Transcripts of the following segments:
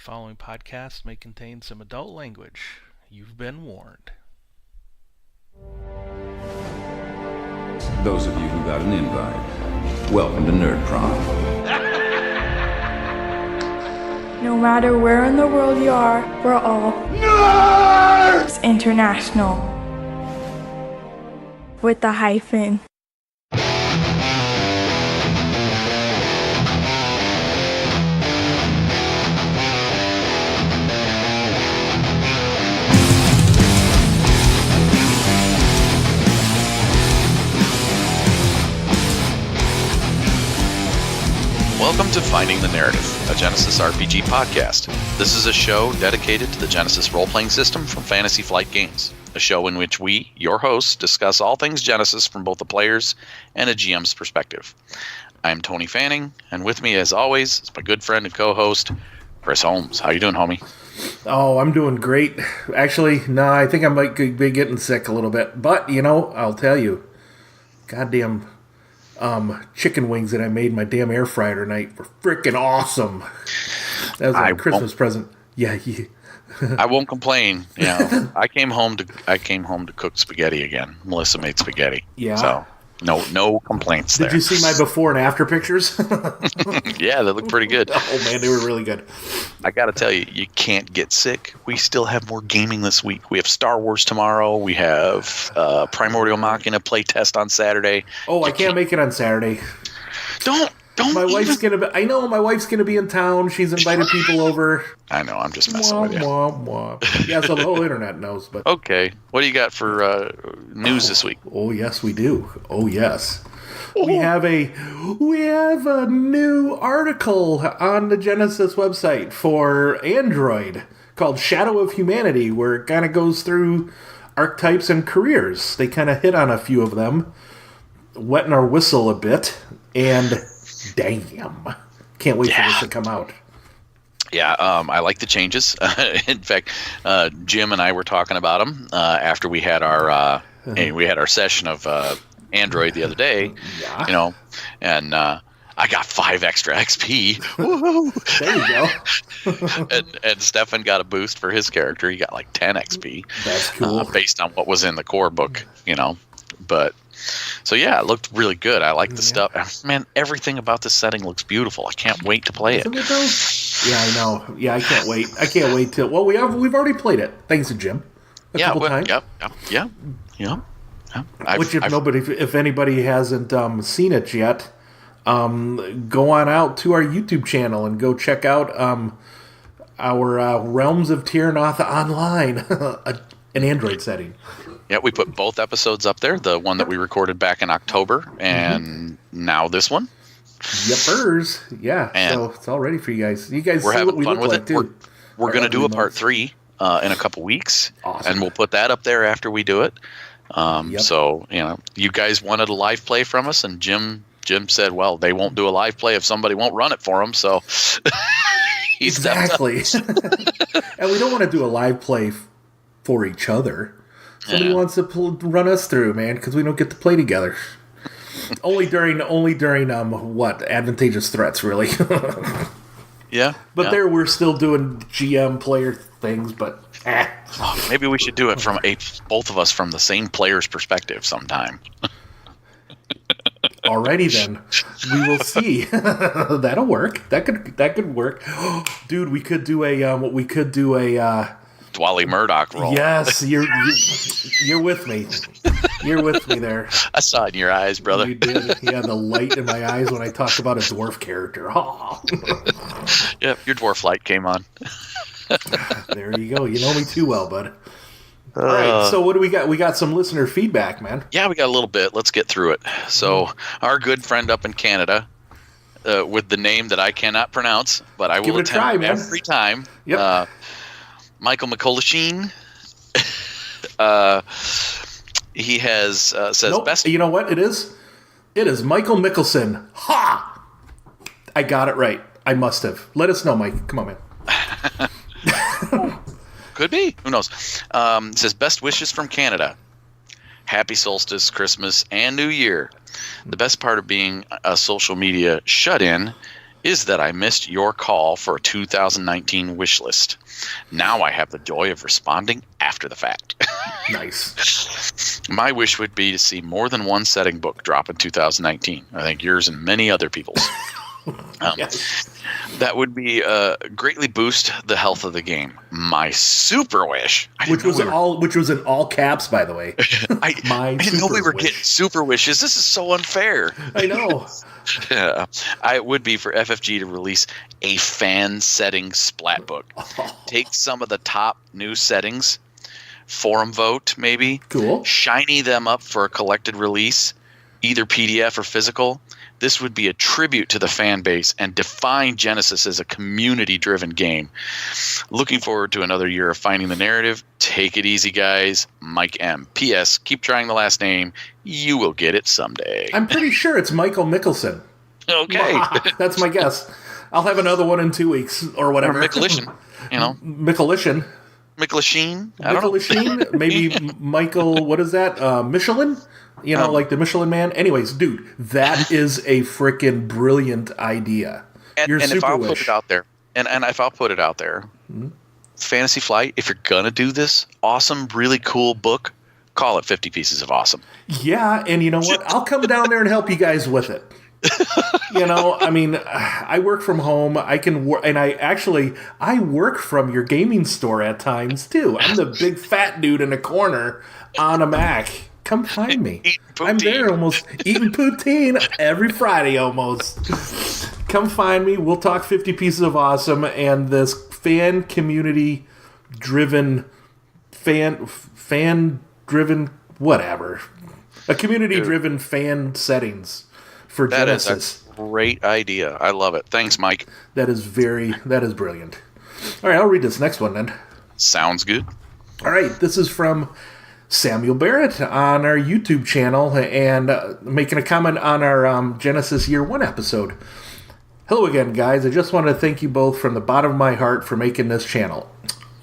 following podcast may contain some adult language. You've been warned. Those of you who got an invite, welcome to Nerd Prom. No matter where in the world you are, we're all nerds! International. With the hyphen. Welcome to Finding the Narrative, a Genesys RPG podcast. This is a show dedicated to the Genesys role-playing system from Fantasy Flight Games, a show in which we, your hosts, discuss all things Genesys from both the player's and a GM's perspective. I'm Tony Fanning, and with me, as always, is my good friend and co-host, Chris Holmes. How you doing, homie? Oh, I'm doing great. Actually, no, I think I might be getting sick a little bit. But, you know, I'll tell you, goddamn chicken wings that I made in my damn air fryer tonight were freaking awesome. That was a Christmas present. Yeah. I won't complain. You know, I came home to cook spaghetti again. Melissa made spaghetti. Yeah. So no complaints there. Did you see my before and after pictures? Yeah, they look pretty good. Oh man, they were really good. I got to tell you, you can't get sick. We still have more gaming this week. We have Star Wars tomorrow. We have Primordial Machina play test on Saturday. Oh, I can't make it on Saturday. Don't. My wife's gonna be. I know my wife's gonna be in town. She's invited people over. I know. I'm just messing with you. Yeah, so the whole internet knows. But okay, what do you got for news this week? Oh yes, we do. Oh yes. We have a new article on the Genesys website for Android called Shadow of Humanity, where it kind of goes through archetypes and careers. They kind of hit on a few of them, wetting our whistle a bit, and damn, can't wait for this to come out. Yeah, I like the changes. In fact, Jim and I were talking about them after we had our session of Android the other day. Yeah. You know, and I got 5 extra XP. Woo-hoo! There you go. and Stefan got a boost for his character. He got like 10 XP. That's cool. Based on what was in the core book, you know. But so yeah, it looked really good. I like the stuff. Man, everything about this setting looks beautiful. I can't wait to play it. Isn't it though? Yeah, I know. Yeah, I can't wait. I can't wait till. Well, we've already played it. Thanks to Jim. A couple times. Yeah. If anybody hasn't seen it yet, go on out to our YouTube channel and go check out our Realms of Terrinoth online, an Android setting. Yeah, we put both episodes up there. The one that we recorded back in October, and now this one. Yepers. Yeah. And so it's all ready for you guys. You guys we're see having what we fun look with like it. too. We're going to do a part 3 in a couple weeks, awesome. And we'll put that up there after we do it. Yep. So, you know, you guys wanted a live play from us, and Jim said, well, they won't do a live play if somebody won't run it for them. So exactly. And we don't want to do a live play for each other. Somebody wants to run us through, man, because we don't get to play together. only during Advantageous Threats, really. Yeah. But there we're still doing GM player things, but maybe we should do it from both of us from the same player's perspective sometime. Alrighty then, we will see. That'll work. That could work. Dude, we could do a Wally Murdoch roll. Yes, you're with me. You're with me there. I saw it in your eyes, brother. You did. Yeah, the light in my eyes when I talked about a dwarf character. Oh. Yep, your dwarf light came on. There you go. You know me too well, bud. All right, so what do we got? We got some listener feedback, man. Yeah, we got a little bit. Let's get through it. So, our good friend up in Canada, with the name that I cannot pronounce, but I will attempt every time. Yep. Michael McCullochine. He has says best. You know what it is? It is Michael Mickelson. Ha! I got it right. I must have. Let us know, Mike. Come on, man. Could be. Who knows? It says best wishes from Canada. Happy solstice, Christmas, and New Year. The best part of being a social media shut-in is that I missed your call for a 2019 wish list. Now I have the joy of responding after the fact. Nice. My wish would be to see more than one setting book drop in 2019. I think yours and many other people's. Yes. That would be greatly boost the health of the game. My super wish, Which was in all caps, by the way. I didn't know we were getting super wishes. This is so unfair. I know. I would be for FFG to release a fan setting splat book. Take some of the top new settings, forum vote maybe. Cool. Shiny them up for a collected release, either PDF or physical. This would be a tribute to the fan base and define Genesys as a community-driven game. Looking forward to another year of Finding the Narrative. Take it easy, guys. Mike M. P.S. Keep trying the last name. You will get it someday. I'm pretty sure it's Michael Mickelson. Okay. That's my guess. I'll have another one in 2 weeks or whatever. Or Mickelishin, Mickelishin. Mickelisheen? I don't know. Mickelisheen? Maybe Michael, what is that? Michelin? Like the Michelin Man. Anyways, dude, that is a freaking brilliant idea. And if I'll put it out there, and if I'll put it out there, Fantasy Flight, if you're going to do this awesome, really cool book, call it 50 Pieces of Awesome. Yeah, and you know what? I'll come down there and help you guys with it. I work from home. I can work, and I work from your gaming store at times too. I'm the big fat dude in a corner on a Mac. Come find me. I'm there almost eating poutine every Friday almost. Come find me. We'll talk 50 Pieces of Awesome and this fan community driven fan driven whatever. A community driven fan settings for Genesys. That is a great idea. I love it. Thanks, Mike. That is brilliant. All right, I'll read this next one then. Sounds good. All right, this is from Samuel Barrett on our YouTube channel and making a comment on our Genesys Year 1 episode. Hello again, guys. I just want to thank you both from the bottom of my heart for making this channel.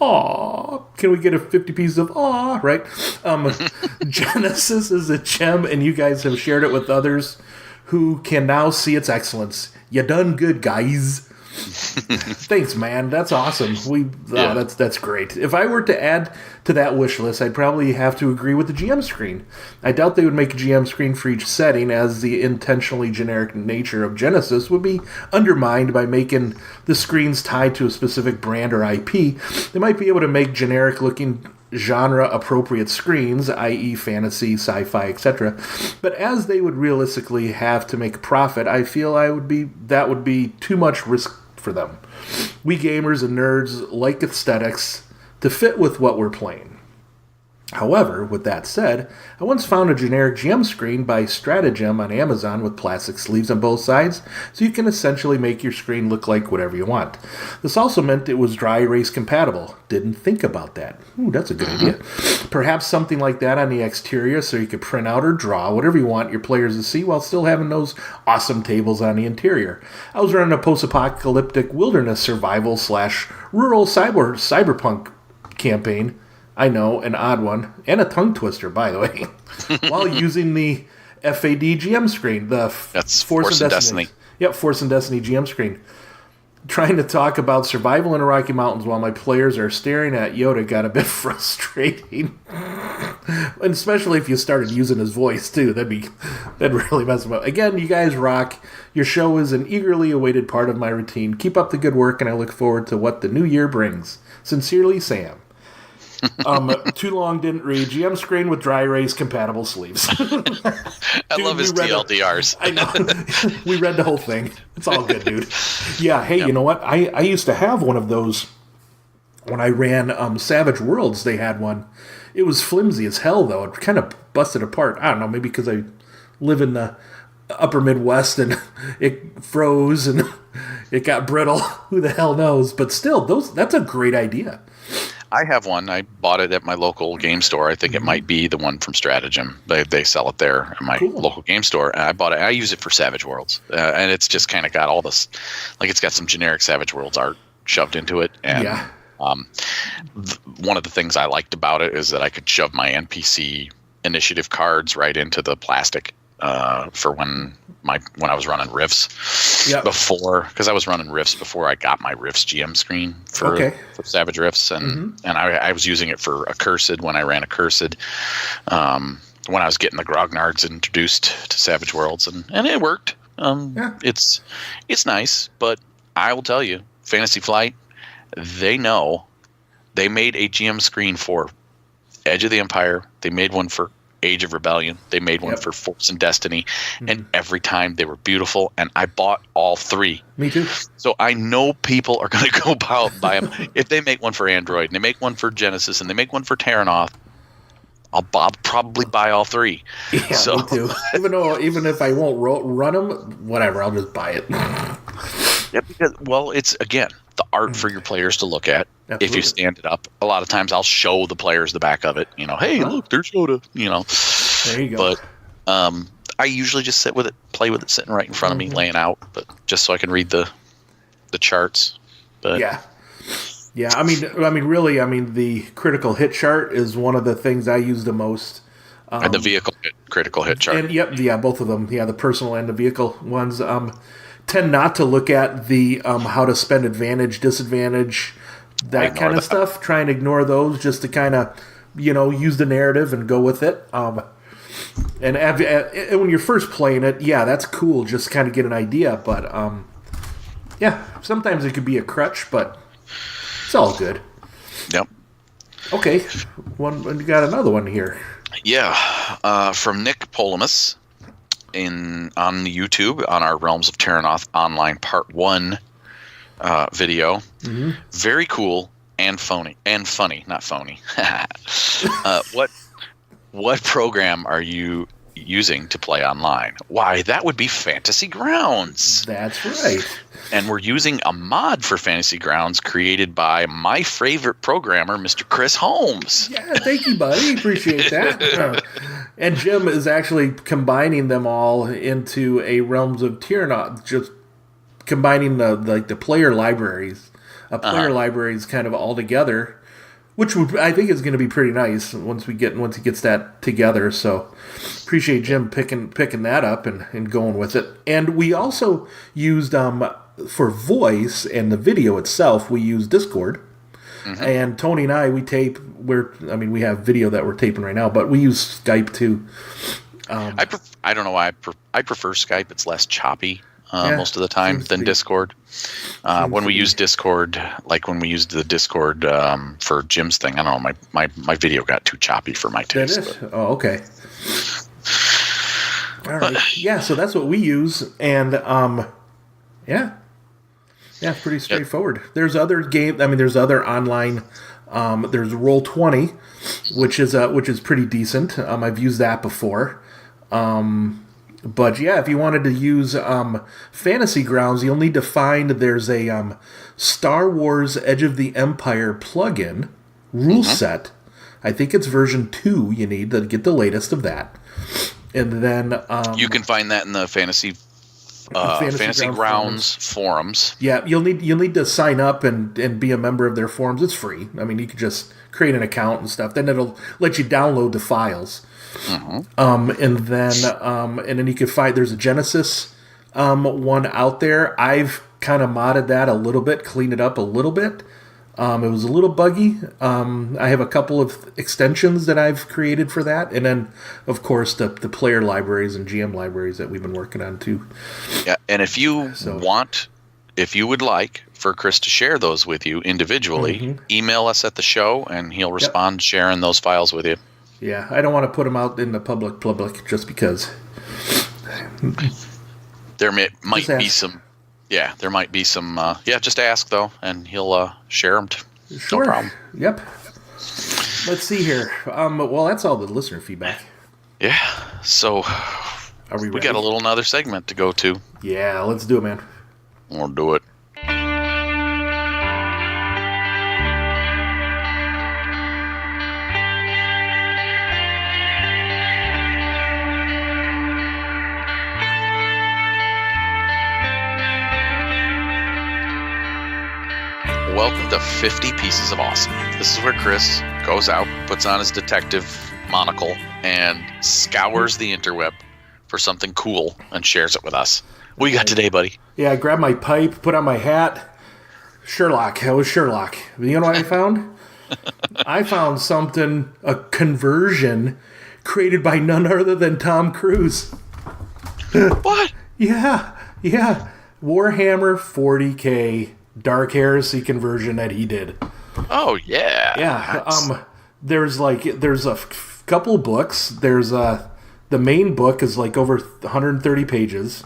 Aw, can we get a 50 pieces of aw, right? Genesys is a gem, and you guys have shared it with others who can now see its excellence. You done good, guys. Thanks, man. That's awesome. That's great. If I were to add to that wish list, I'd probably have to agree with the GM screen. I doubt they would make a GM screen for each setting, as the intentionally generic nature of Genesys would be undermined by making the screens tied to a specific brand or IP. They might be able to make generic-looking genre-appropriate screens, i.e. fantasy, sci-fi, etc. But as they would realistically have to make a profit, I feel that would be too much risk for them. We gamers and nerds like aesthetics to fit with what we're playing. However, with that said, I once found a generic GM screen by Stratagem on Amazon with plastic sleeves on both sides, so you can essentially make your screen look like whatever you want. This also meant it was dry erase compatible. Didn't think about that. Ooh, that's a good idea. Perhaps something like that on the exterior so you could print out or draw whatever you want your players to see while still having those awesome tables on the interior. I was running a post-apocalyptic wilderness survival / rural cyberpunk campaign. I know, an odd one, and a tongue twister, by the way, while using the FAD GM screen, that's Force and Destiny. Yep, Force and Destiny GM screen. Trying to talk about survival in the Rocky Mountains while my players are staring at Yoda got a bit frustrating. And especially if you started using his voice, too. That'd really mess him up. Again, you guys rock. Your show is an eagerly awaited part of my routine. Keep up the good work, and I look forward to what the new year brings. Sincerely, Sam. Too long, didn't read. GM screen with dry erase compatible sleeves. I love his TLDRs. I know. We read the whole thing. It's all good, dude. Yeah, hey, You know what? I used to have one of those when I ran Savage Worlds. They had one. It was flimsy as hell, though. It kind of busted apart. I don't know, maybe because I live in the upper Midwest and it froze and it got brittle. Who the hell knows? But still, that's a great idea. I have one. I bought it at my local game store. I think it might be the one from Stratagem. They sell it there at my local game store. And I bought it. I use it for Savage Worlds. And it's just kind of got all this, like it's got some generic Savage Worlds art shoved into it. And one of the things I liked about it is that I could shove my NPC initiative cards right into the plastic for when I was running Rifts before, because I was running Rifts before I got my Rifts GM screen for Savage Rifts, and I was using it for Accursed when I ran Accursed. When I was getting the Grognards introduced to Savage Worlds, and it worked. It's nice, but I will tell you, Fantasy Flight, they know. They made a GM screen for Edge of the Empire. They made one for Age of Rebellion. They made one for Force and Destiny. And every time they were beautiful, and I bought all 3. Me too. So I know people are going to go buy them. If they make one for Android, and they make one for Genesis, and they make one for Terrinoth, I'll probably buy all 3. Yeah, me too. Even if I won't run them, whatever, I'll just buy it. Yeah, because, well, it's, again, the art for your players to look at. Absolutely. If you stand it up, a lot of times I'll show the players the back of it. Hey, look, there's Yoda. There you go. But I usually just sit with it, play with it, sitting right in front of me, laying out, but just so I can read the charts. But yeah. I mean, really, the critical hit chart is one of the things I use the most. And the vehicle critical hit chart. And both of them. Yeah, the personal and the vehicle ones. Tend not to look at the how to spend advantage, disadvantage, that kind of stuff. Try and ignore those just to kind of, use the narrative and go with it. And when you're first playing it, that's cool. Just kind of get an idea. But, sometimes it could be a crutch, but it's all good. Yep. Okay. You got another one here. Yeah. From Nick Polamus. On YouTube on our Realms of Terrinoth online part 1 video. Very cool and funny, not phony. What program are you using to play online? Why, that would be Fantasy Grounds. That's right. And we're using a mod for Fantasy Grounds created by my favorite programmer, Mr. Chris Holmes. Yeah, thank you, buddy. Appreciate that. And Jim is actually combining them all into a Realms of Terrinoth, just combining the player libraries, libraries kind of all together, which I think is going to be pretty nice once he gets that together. So appreciate Jim picking that up and going with it. And we also used for voice and the video itself, we use Discord. And Tony and I, we tape. We have video that we're taping right now, but we use Skype too. I don't know why I prefer Skype. It's less choppy most of the time than Discord. When we use Discord, like when we used the Discord for Jim's thing, I don't know, my video got too choppy for my taste. Oh, okay. All right. Yeah, so that's what we use, and pretty straightforward. There's other there's other online. There's Roll20, which is pretty decent. I've used that before. But if you wanted to use Fantasy Grounds, you'll need to find there's a Star Wars Edge of the Empire plugin rule set. I think it's version 2 you need to get the latest of that. And then you can find that in the Fantasy Grounds forums. Yeah, you'll need to sign up and be a member of their forums. It's free. You could just create an account and stuff. Then it'll let you download the files. And then you can find there's a Genesis one out there. I've kind of modded that a little bit, cleaned it up a little bit. It was a little buggy. I have a couple of extensions that I've created for that. And then, of course, the player libraries and GM libraries that we've been working on, too. Yeah, and if you would like for Chris to share those with you individually, email us at the show, and he'll respond sharing those files with you. Yeah, I don't want to put them out in the public just because. There might be some... Yeah, there might be some... just ask, though, and he'll share them. Sure. No problem. Yep. Let's see here. Well, that's all the listener feedback. Yeah, so... Are we ready? We got a little another segment to go to. Yeah, let's do it, man. We'll do it. Welcome to 50 Pieces of Awesome. This is where Chris goes out, puts on his detective monocle, and scours the interweb for something cool and shares it with us. What you got today, buddy? Yeah, I grabbed my pipe, put on my hat. Sherlock. It was Sherlock. You know what I found? I found something, a conversion created by none other than Tom Cruise. What? Yeah. Warhammer 40K Dark Heresy conversion that he did. Oh, yeah. Yeah. There's a couple books. There's the main book is like over 130 pages.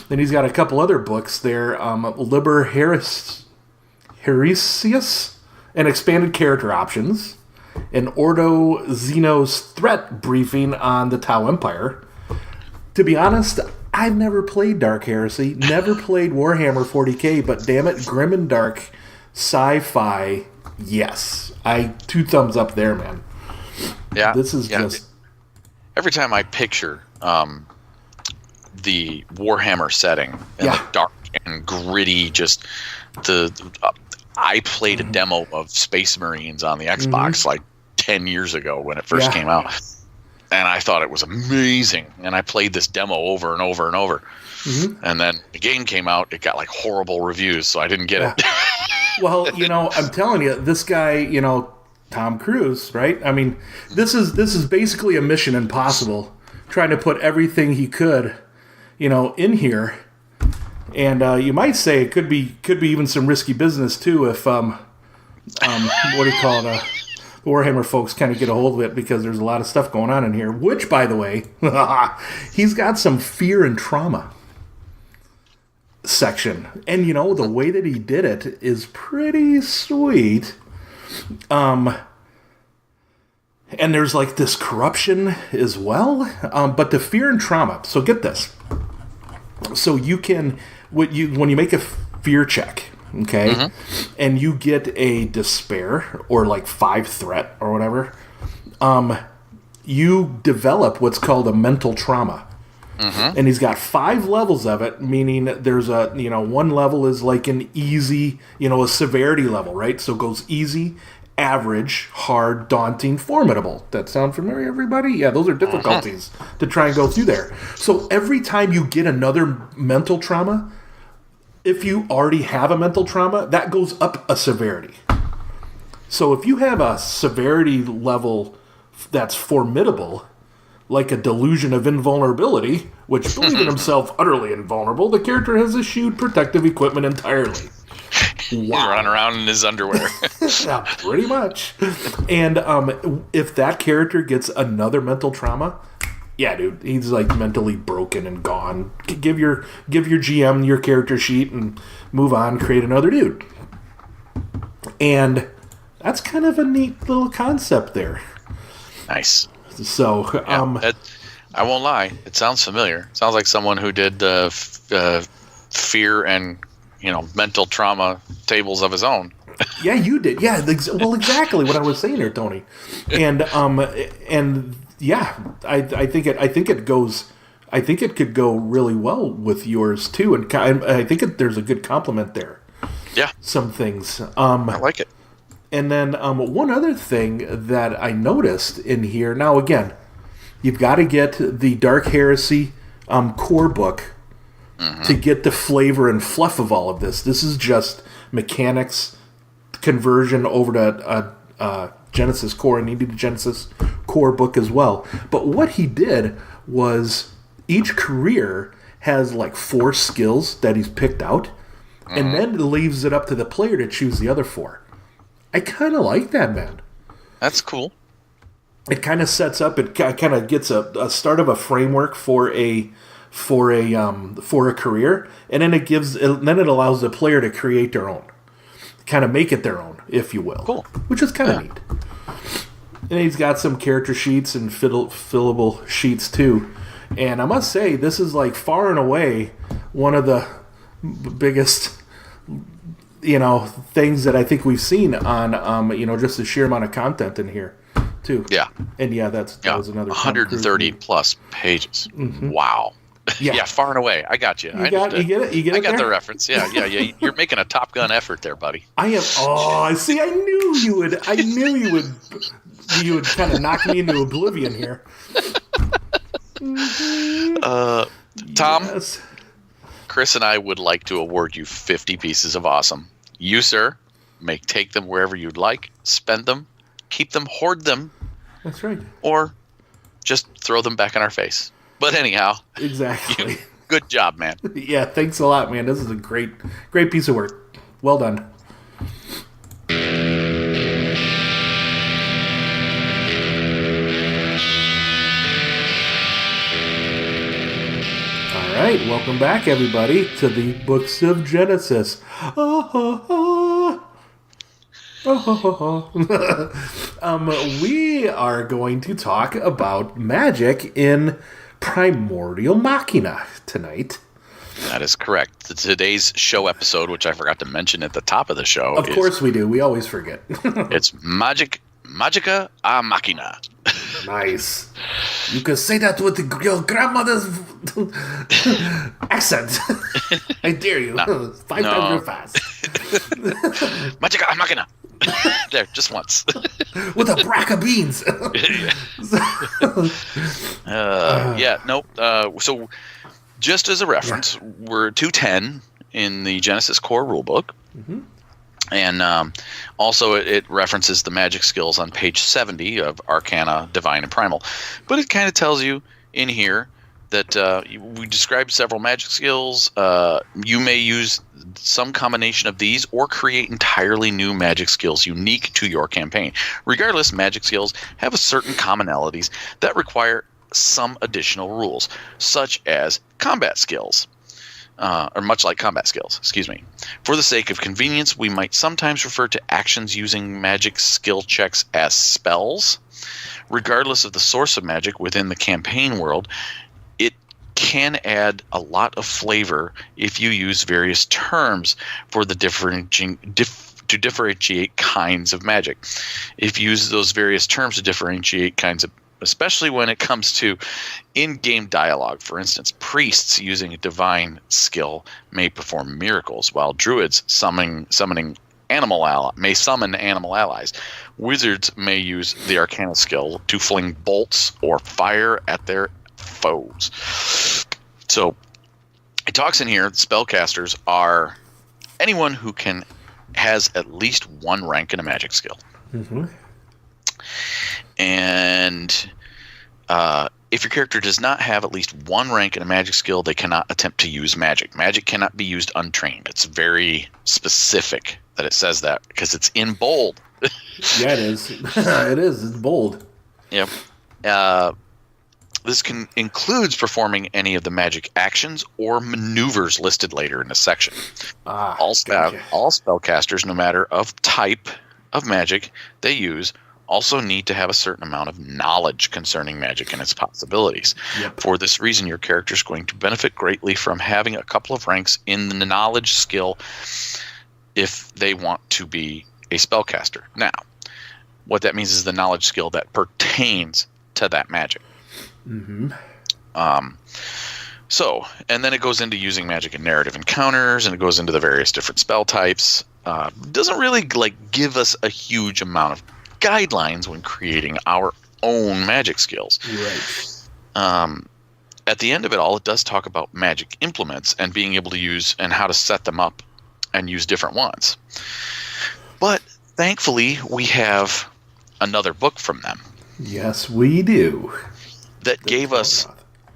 Then he's got a couple other books there. Liber Heresius and expanded character options. And Ordo Xeno's threat briefing on the Tau Empire. To be honest, I've never played Dark Heresy, never played Warhammer 40K, but damn it, grim and dark sci-fi, yes. 2 thumbs up there, man. Yeah. This is just... Every time I picture the Warhammer setting and the dark and gritty, just I played a demo of Space Marines on the Xbox like 10 years ago when it first came out. And I thought it was amazing. And I played this demo over and over and over. Mm-hmm. And then the game came out. It got like horrible reviews, so I didn't get it. Well, I'm telling you, this guy, Tom Cruise, right? I mean, this is basically a Mission Impossible, trying to put everything he could, in here. And you might say it could be even some risky business too if what do you call it? Warhammer folks kind of get a hold of it because there's a lot of stuff going on in here. Which, by the way, he's got some fear and trauma section, and the way that he did it is pretty sweet. And there's like this corruption as well, but the fear and trauma. So get this. So you can when you make a fear check, okay, and you get a despair or like 5 threat or whatever, you develop what's called a mental trauma. And he's got 5 levels of it, meaning there's a, one level is like an easy, a severity level, right? So it goes easy, average, hard, daunting, formidable. That sound familiar, everybody? Yeah, those are difficulties to try and go through there. So every time you get another mental trauma, if you already have a mental trauma, that goes up a severity. So if you have a severity level that's formidable, like a delusion of invulnerability, which believing himself utterly invulnerable, the character has eschewed protective equipment entirely. Wow. Running around in his underwear. Yeah, pretty much. And if that character gets another mental trauma, yeah, dude, he's like mentally broken and gone. Give your GM your character sheet and move on, create another dude. And that's kind of a neat little concept there. Nice. So, I won't lie. It sounds familiar. It sounds like someone who did fear and mental trauma tables of his own. Yeah, you did. Yeah, well, exactly what I was saying there, Tony. And yeah, I think it goes. I think it could go really well with yours too, and I think there's a good complement there. Yeah, some things. I like it. And then one other thing that I noticed in here. Now, again, you've got to get the Dark Heresy core book to get the flavor and fluff of all of this. This is just mechanics, conversion over to Genesis core, and needed a Genesis core book as well. But what he did was each career has like 4 skills that he's picked out, and then leaves it up to the player to choose the other 4. I kind of like that, man. That's cool. It kind of sets up. It kind of gets a start of a framework for a career, and then it allows the player to create their own, kind of make it their own, if you will. Cool. Which is kind of neat. And he's got some character sheets and fillable sheets too. And I must say, this is like far and away one of the biggest, things that I think we've seen on, just the sheer amount of content in here, too. Yeah. And yeah, that was another 130 plus pages. Mm-hmm. Wow. Yeah, far and away. I got you. You get it? You get it? I got the reference. Yeah. You're making a Top Gun effort there, buddy. I am. Oh, see, I knew you would. You would kind of knock me into oblivion here. Tom, Yes. Chris and I would like to award you 50 pieces of awesome. You, sir, may take them wherever you'd like, spend them, keep them, hoard them, That's right. or just throw them back in our face. But anyhow, Exactly. good job, man. Yeah, thanks a lot, man. This is a great piece of work. Well done. All right, welcome back, everybody, to the Books of Genesys. We are going to talk about magic in Primordial Machina tonight. That is correct. Today's show episode, which I forgot to mention at the top of the show. Of course we do. We always forget. It's Magica Machina. Nice. You can say that with your grandmother's accent. I dare you. No. 5 times real fast. Magica Machina. There, just once. With a brack of beans. So, just as a reference, we're 210 in the Genesys core rulebook. Mm-hmm. And also it references the magic skills on page 70 of Arcana, Divine, and Primal. But it kind of tells you in here that we describe several magic skills. You may use some combination of these or create entirely new magic skills unique to your campaign. Regardless, magic skills have certain commonalities that require some additional rules, such as combat skills. Or much like combat skills, excuse me. For the sake of convenience, we might sometimes refer to actions using magic skill checks as spells. Regardless of the source of magic within the campaign world, it can add a lot of flavor if you use various terms for the to differentiate kinds of magic. If you use those various terms to differentiate kinds of, especially when it comes to in-game dialogue. For instance, priests using a divine skill may perform miracles, while druids may summon animal allies. Wizards may use the arcana skill to fling bolts or fire at their foes. So it talks in here, spellcasters are anyone who has at least one rank in a magic skill. Mm-hmm. And if your character does not have at least one rank in a magic skill, they cannot attempt to use magic. Magic cannot be used untrained. It's very specific that it says that because it's in bold. Yeah, it is. It is. It's bold. Yep. This includes performing any of the magic actions or maneuvers listed later in the section. All spellcasters, no matter of type of magic they use, also need to have a certain amount of knowledge concerning magic and its possibilities. Yep. For this reason, your character is going to benefit greatly from having a couple of ranks in the knowledge skill if they want to be a spellcaster. Now, what that means is the knowledge skill that pertains to that magic. Mm-hmm. And then it goes into using magic in narrative encounters, and it goes into the various different spell types. Doesn't really give us a huge amount of guidelines when creating our own magic skills. Right. At the end of it all, it does talk about magic implements and being able to use and how to set them up and use different ones. But thankfully, we have another book from them. Yes, we do. That gave us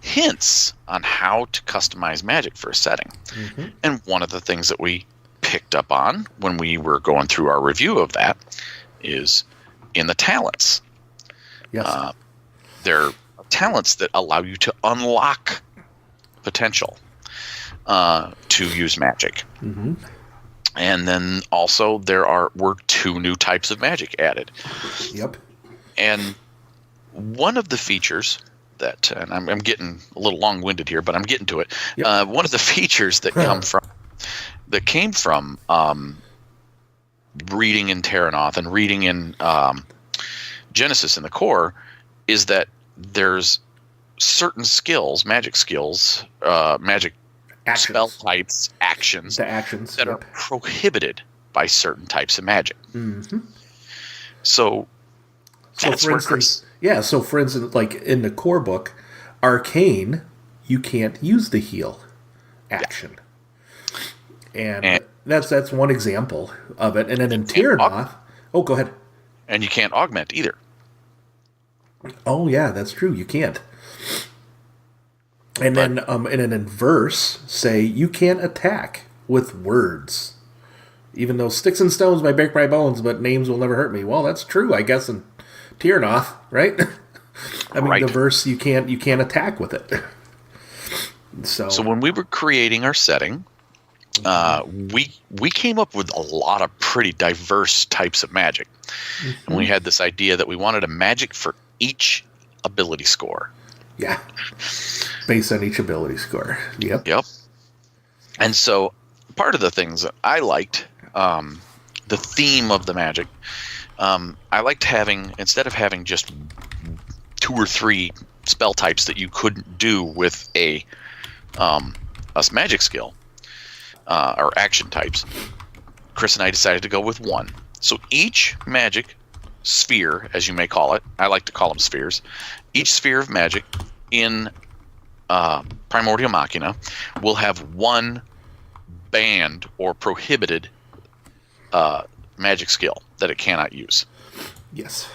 hints on how to customize magic for a setting. Mm-hmm. And one of the things that we picked up on when we were going through our review of that is in the talents. Yes. There are talents that allow you to unlock potential to use magic. Mm-hmm. And then also were 2 new types of magic added. Yep. And one of the features that, and I'm getting a little long-winded here, but I'm getting to it. Yep. One of the features that came from reading in Terrinoth and reading in Genesys in the core is that there's certain skills, magic skills, magic actions. Spell types, actions that are prohibited by certain types of magic. Mm-hmm. So that's for instance, like in the core book, Arcane, you can't use the heal action. And that's one example of it. And then in Terrinoth... Oh, go ahead. And you can't augment either. Oh, yeah, that's true. You can't. And then in verse, say, you can't attack with words. Even though sticks and stones may break my bones, but names will never hurt me. Well, that's true, I guess, in Terrinoth, right? I mean, the verse, you can't attack with it. So when we were creating our setting, we came up with a lot of pretty diverse types of magic. And we had this idea that we wanted a magic for each ability score. Yeah. Based on each ability score. Yep. And so part of the things that I liked, the theme of the magic, I liked having, instead of having just 2 or 3 spell types that you couldn't do with a magic skill, or action types, Chris and I decided to go with 1. So each magic sphere, as you may call it, I like to call them spheres, each sphere of magic in Primordial Machina will have 1 banned or prohibited magic skill that it cannot use. Yes.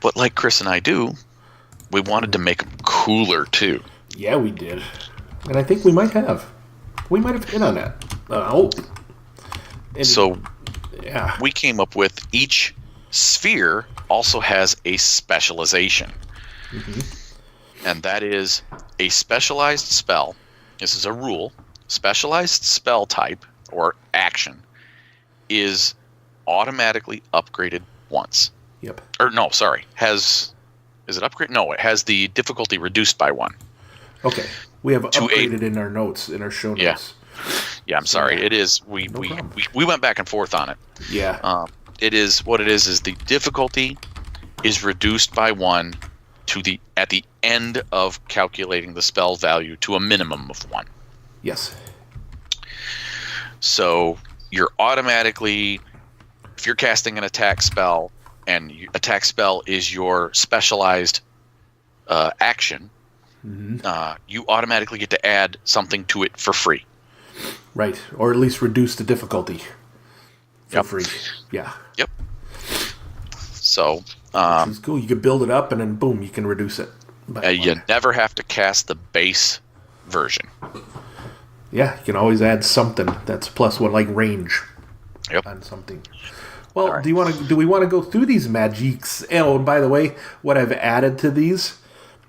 But like Chris and I do, we wanted to make them cooler too. Yeah, we did. And I think we might have. We might have hit on that. So yeah, we came up with each sphere also has a specialization. And that is a specialized spell. This is a rule. Specialized spell type or action is automatically upgraded once. Yep. Or no, sorry. Is it upgrade? No, it has the difficulty reduced by 1. Okay. We have upgraded in our notes, in our show notes. Yeah, I'm sorry. It is. We went back and forth on it. Yeah. It is what it is the difficulty is reduced by 1 at the end of calculating the spell value to a minimum of 1. Yes. So you're automatically, if you're casting an attack spell and attack spell is your specialized action, you automatically get to add something to it for free. Right, or at least reduce the difficulty for free. Yeah. Yep. So which is cool. You can build it up and then boom, you can reduce it. You never have to cast the base version. Yeah, you can always add something that's +1, like range. Yep. On something. Well, do we want to go through these magiques? Oh, and by the way, what I've added to these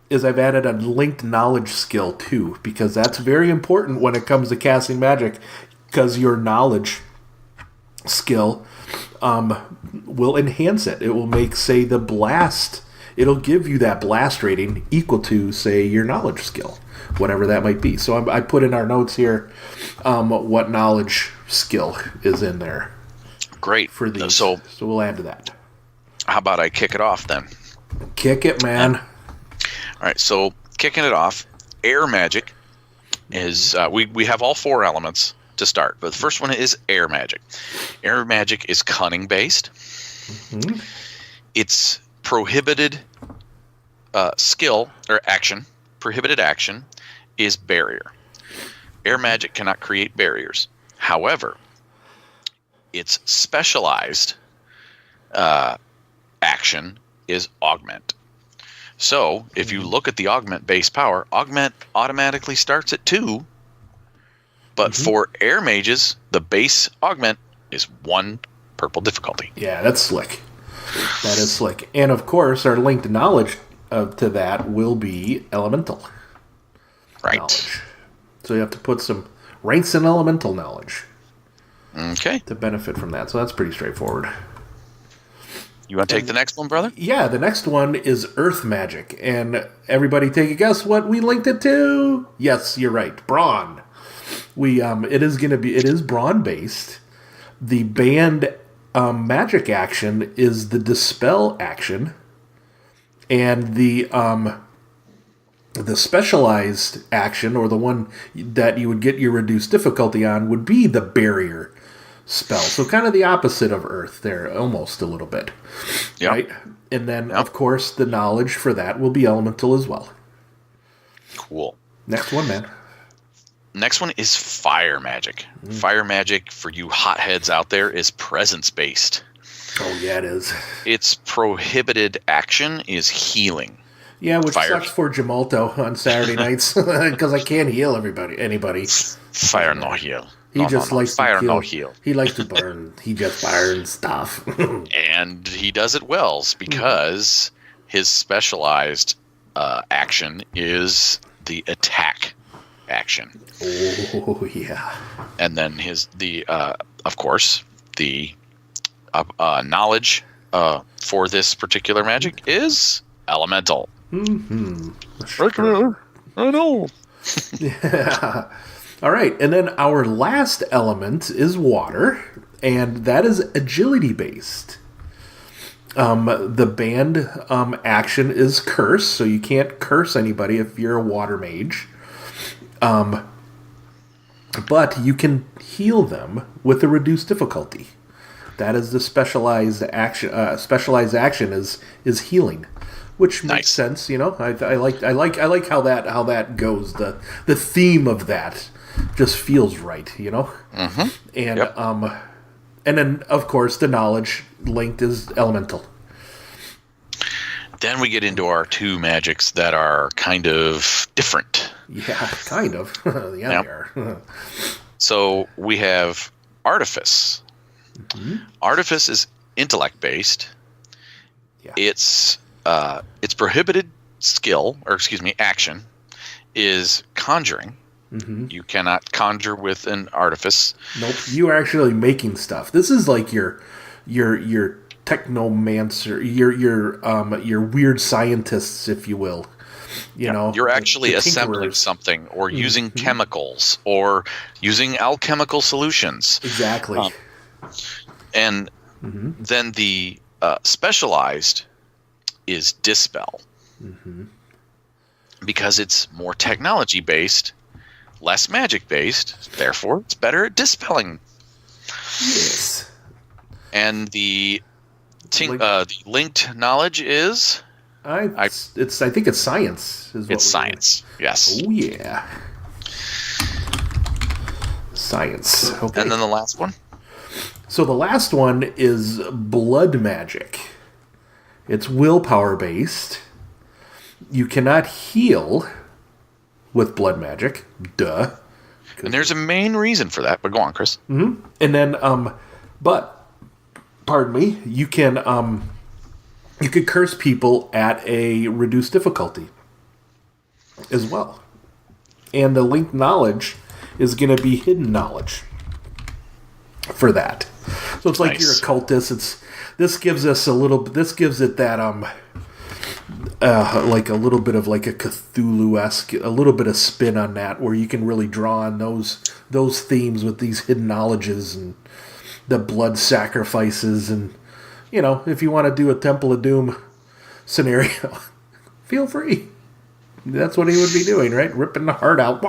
is I've added a linked knowledge skill too, because that's very important when it comes to casting magic, because your knowledge skill will enhance it. It will make, say, the blast. It'll give you that blast rating equal to, say, your knowledge skill, whatever that might be. So I put in our notes here what knowledge skill is in there. Great. For these. So we'll add to that. How about I kick it off then? Kick it, man. All right, so kicking it off, air magic is, we have all 4 elements to start, but the first one is air magic. Air magic is cunning based. It's prohibited skill or action. Prohibited action is barrier. Air magic cannot create barriers. However, its specialized action is augment. So, if you look at the augment base power, augment automatically starts at 2, but for air mages, the base augment is 1 purple difficulty. Yeah, that's slick. That is slick. And of course, our linked knowledge to that will be elemental. Right. Knowledge. So you have to put some ranks in elemental knowledge. Okay. To benefit from that. So that's pretty straightforward. You want to take the next one, brother? Yeah, the next one is Earth Magic. And everybody take a guess what we linked it to? Yes, you're right. Brawn. It is Brawn based. The banned magic action is the Dispel action. And the specialized action, or the one that you would get your reduced difficulty on, would be the Barrier spell. So kind of the opposite of Earth there, almost a little bit. Yep. Right? And then, of course, the knowledge for that will be elemental as well. Cool. Next one, man. Next one is fire magic. Fire magic, for you hotheads out there, is presence-based. Oh, yeah, it is. Its prohibited action is healing. Yeah, which Fire. sucks for Jamalto on Saturday nights, because I can't heal anybody. Fire no heal. He just likes fire to kill. no heal. He likes to burn. He just burns stuff. And he does it well because his specialized action is the attack action. Oh, yeah. And then of course, the knowledge for this particular magic is elemental. Sure. I know. Yeah. All right, and then our last element is water, and that is agility based. The banned action is curse, so you can't curse anybody if you're a water mage. But you can heal them with a reduced difficulty. That is the specialized action. Specialized action is healing, which makes sense. You know, I like how that goes. The theme of that just feels right. You know, and and then of course the knowledge linked is elemental. Then we get into our two magics that are kind of different. Yeah, kind of. Yeah, they are. So we have Artifice. Artifice is intellect based. Yeah. Its prohibited action is conjuring. You cannot conjure with an artifice. Nope, you are actually making stuff. This is like your technomancer, your weird scientists, if you will. You know, you're actually the assembling tinkerers. something, or using chemicals, or using alchemical solutions. Exactly. And then the specialized is dispel, because it's more technology based, less magic based. Therefore, it's better at dispelling. Yes. And the linked knowledge is I think it's science. it's science. Yes. Oh yeah. Science. Okay. And then the last one. So the last one is blood magic. It's willpower based. You cannot heal with blood magic. Duh. And there's a main reason for that, but go on, Chris. And then, but, pardon me, you can curse people at a reduced difficulty as well. And the linked knowledge is going to be hidden knowledge for that. So it's like you're a cultist. This gives it that like a little bit of like a Cthulhu-esque, a little bit of spin on that, where you can really draw on those themes with these hidden knowledges and the blood sacrifices, and you know, if you want to do a Temple of Doom scenario, feel free. That's what he would be doing, right? Ripping the heart out.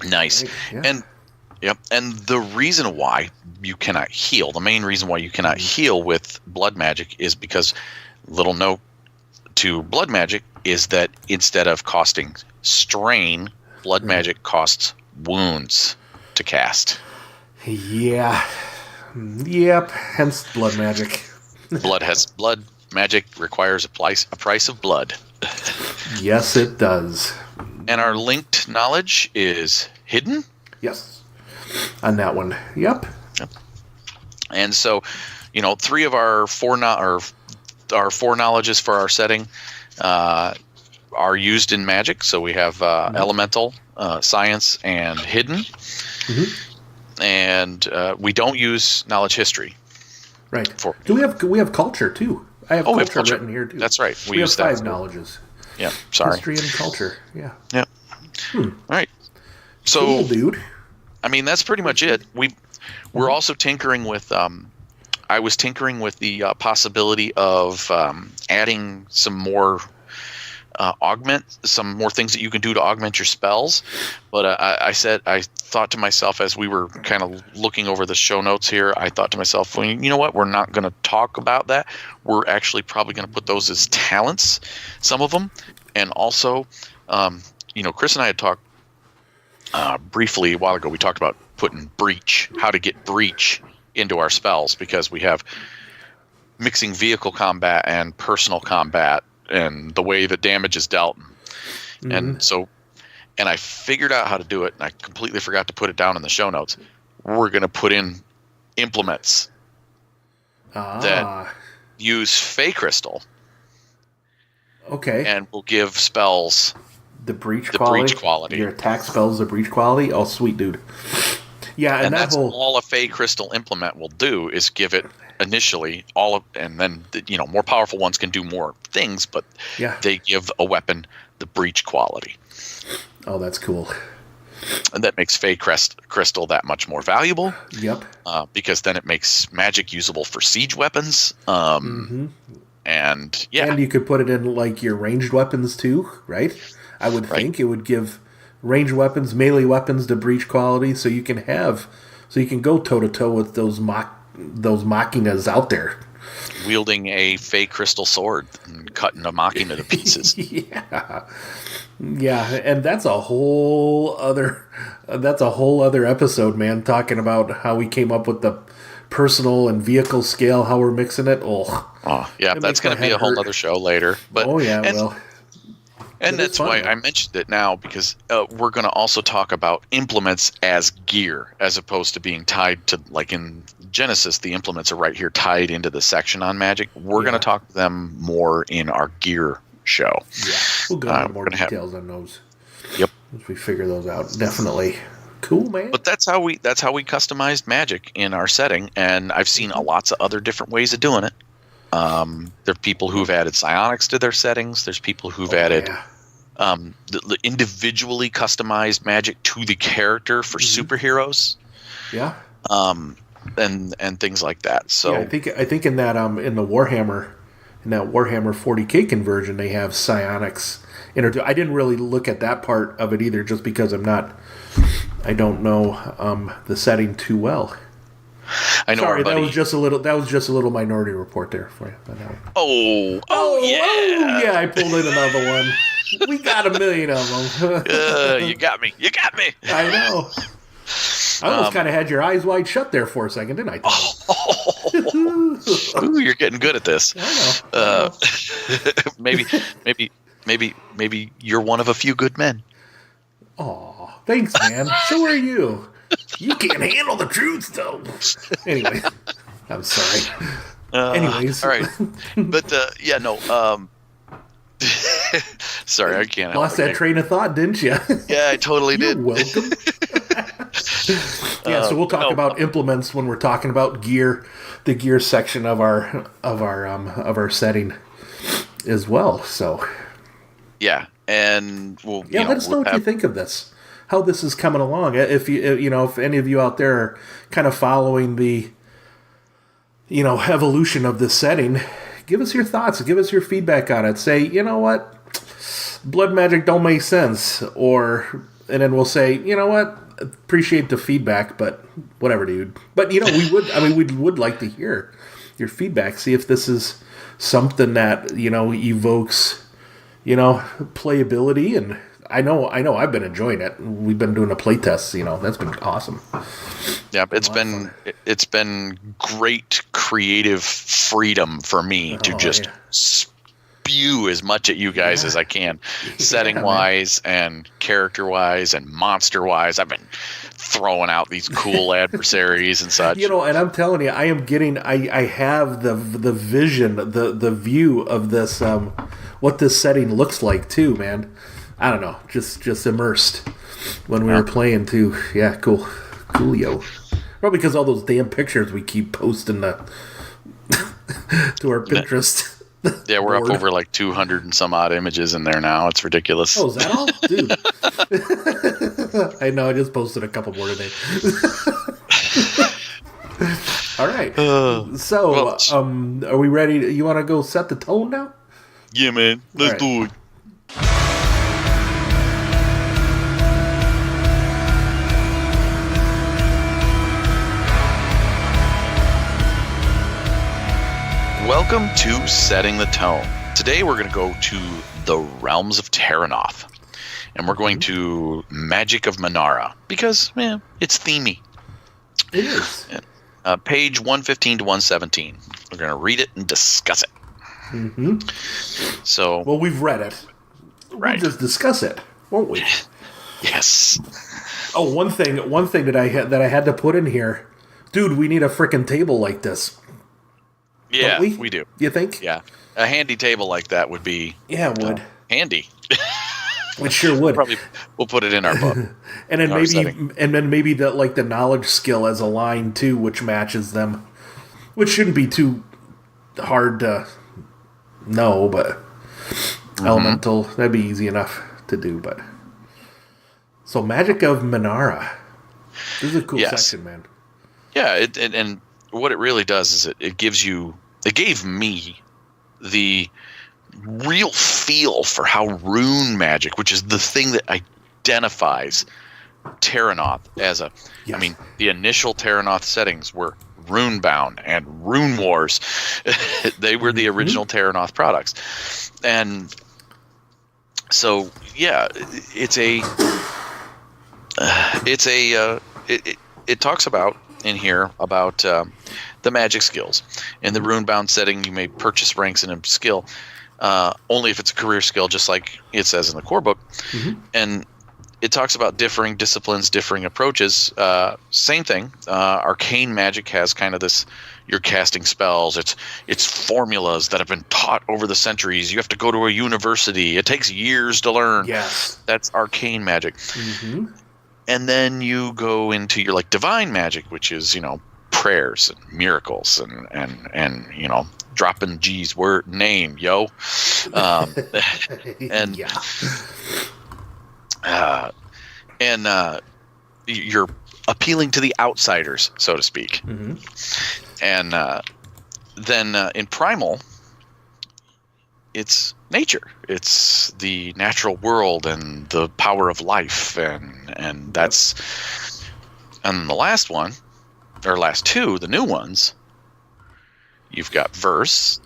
Nice. Yeah. And the reason why you cannot heal, the main reason why you cannot heal with blood magic is because, little note to blood magic, is that instead of costing strain, blood magic costs wounds to cast. Yeah. Yep. Hence blood magic. Blood magic requires a price of blood. Yes, it does. And our linked knowledge is hidden. Yes. On that one. Yep. And so, you know, three of our four knowledges for our setting are used in magic. So we have elemental, science, and hidden. And we don't use knowledge history. Right. We have culture too. I have culture written here too. That's right. We have use 5 that. knowledges. Yeah. Sorry. History and culture. Yeah. Yeah. All right. So, cool, dude. I mean, that's pretty much it. We're also tinkering with. I was tinkering with the possibility of adding some more augment some more things that you can do to augment your spells. But I thought to myself as we were kind of looking over the show notes here, I thought to myself, well, you know what? We're not going to talk about that. We're actually probably going to put those as talents, some of them. And also, Chris and I had talked briefly a while ago. We talked about putting breach, how to get breach into our spells, because we have mixing vehicle combat and personal combat and the way the damage is dealt. And I figured out how to do it, and I completely forgot to put it down in the show notes. We're going to put in implements that use Fey Crystal. Okay. And will give spells the breach quality. Your attack spells the breach quality. Oh, sweet dude. Yeah, and that's all a Fey Crystal implement will do is give it initially and then more powerful ones can do more things, but they give a weapon the breach quality. Oh, that's cool. And that makes Fey Crystal that much more valuable. Yep. Because then it makes magic usable for siege weapons. And you could put it in like your ranged weapons too, right? I would think it would give ranged weapons, melee weapons to breach quality, so you can go toe to toe with those machinas out there. Wielding a Fey Crystal sword and cutting a machina to pieces. Yeah, and that's a whole other episode, man, talking about how we came up with the personal and vehicle scale, how we're mixing it. That's going to be a whole other show later. But and that's why I mentioned it now, because we're going to also talk about implements as gear, as opposed to being tied to, like in Genesis, the implements are right here tied into the section on magic. We're going to talk to them more in our gear show. Yeah, we'll go into more details on those. Yep, as we figure those out. Definitely. Cool, man. But that's how we customized magic in our setting, and I've seen lots of other different ways of doing it. There are people who've added psionics to their settings. There's people who've added the individually customized magic to the character for superheroes. Yeah. And things like that. So I think in that in the Warhammer 40K conversion, they have psionics. I didn't really look at that part of it either, just because I don't know the setting too well. I know. Sorry, that was just a little Minority Report there for you. Oh yeah! I pulled in another one. We got 1 million of them. You got me. I know. I almost kind of had your eyes wide shut there for a second, didn't I? Ooh, you're getting good at this. I know. Maybe you're one of a few good men. Aw, thanks, man. So are you. You can't handle the truth, though. Anyway, I'm sorry. Anyways. All right. But, sorry, I can't. Lost that train of thought, didn't you? Yeah, I totally did. You're welcome. So we'll talk about implements when we're talking about gear, the gear section of our setting as well. So yeah, and let us know what you think of this, how this is coming along. If if any of you out there are kind of following the evolution of this setting, give us your thoughts, give us your feedback on it. Say, you know what, blood magic don't make sense, and then we'll say, you know what, appreciate the feedback, but whatever, dude. But we would like to hear your feedback. See if this is something that evokes playability. And I know I've been enjoying it. We've been doing a playtest. That's been awesome. Yeah, it's been great creative freedom for me to just spew as much at you guys as I can, setting wise and character wise and monster wise. I've been throwing out these cool adversaries and such. And I'm telling you, I am getting. I have the vision, the view of this, what this setting looks like too, man. I don't know, just immersed when we were playing too. Yeah, coolio. Probably because all those damn pictures we keep posting to our Pinterest. Yeah, we're up over like 200 and some odd images in there now. It's ridiculous. Oh, is that all? Dude. I know, I just posted a couple more today. All right. So, are we ready? You want to go set the tone now? Yeah, man. Let's do it. Welcome to Setting the Tone. Today we're going to go to the Realms of Terrinoth. And we're going to Magic of Manara because, it's themey. It is. Page 115 to 117. We're going to read it and discuss it. Mm-hmm. So, well, we've read it. Right. We'll just discuss it, won't we? Yes. Oh, one thing that I had to put in here, dude. We need a frickin' table like this. Yeah, Don't we do. You think? Yeah, a handy table like that would be. Yeah, it would. Handy. It sure would. Probably, we'll put it in our book. and then maybe the knowledge skill as a line too, which matches them, which shouldn't be too hard to know, but elemental, that'd be easy enough to do. But so Magic of Manara, this is a cool section, man. Yeah, and what it really does is it gave me the real feel for how rune magic, which is the thing that identifies Terrinoth as a. Yes. I mean, the initial Terrinoth settings were rune-bound and rune wars. They were the original Terrinoth products, and so it talks about in here about the magic skills. In the rune-bound setting, you may purchase ranks in a skill. Only if it's a career skill, just like it says in the core book. Mm-hmm. And it talks about differing disciplines, differing approaches. Same thing. Arcane magic has kind of this, you're casting spells. It's formulas that have been taught over the centuries. You have to go to a university. It takes years to learn. Yes. That's arcane magic. Mm-hmm. And then you go into your divine magic, which is, prayers and miracles and dropping G's word name, yo. And you're appealing to the outsiders, so to speak. Mm-hmm. And then in Primal, it's nature. It's the natural world and the power of life, and that's. And the last one, or last two, the new ones. You've got verse,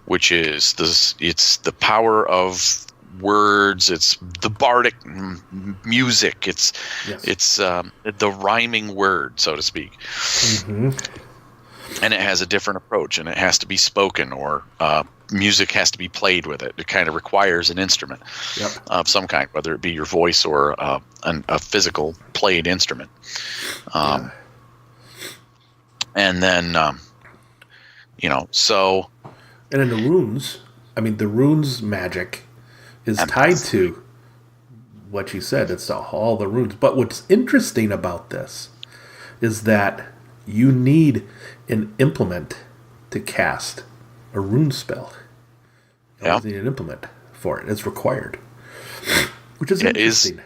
which is it's the power of words. It's the bardic music. It's the rhyming word, so to speak. Mm-hmm. And it has a different approach, and it has to be spoken, or music has to be played with it. It kind of requires an instrument of some kind, whether it be your voice or a physical played instrument. And then, so. And in the runes, the runes magic is tied to what you said. It's all the runes. But what's interesting about this is that you need an implement to cast a rune spell. You always need an implement for it. It's required, which is interesting.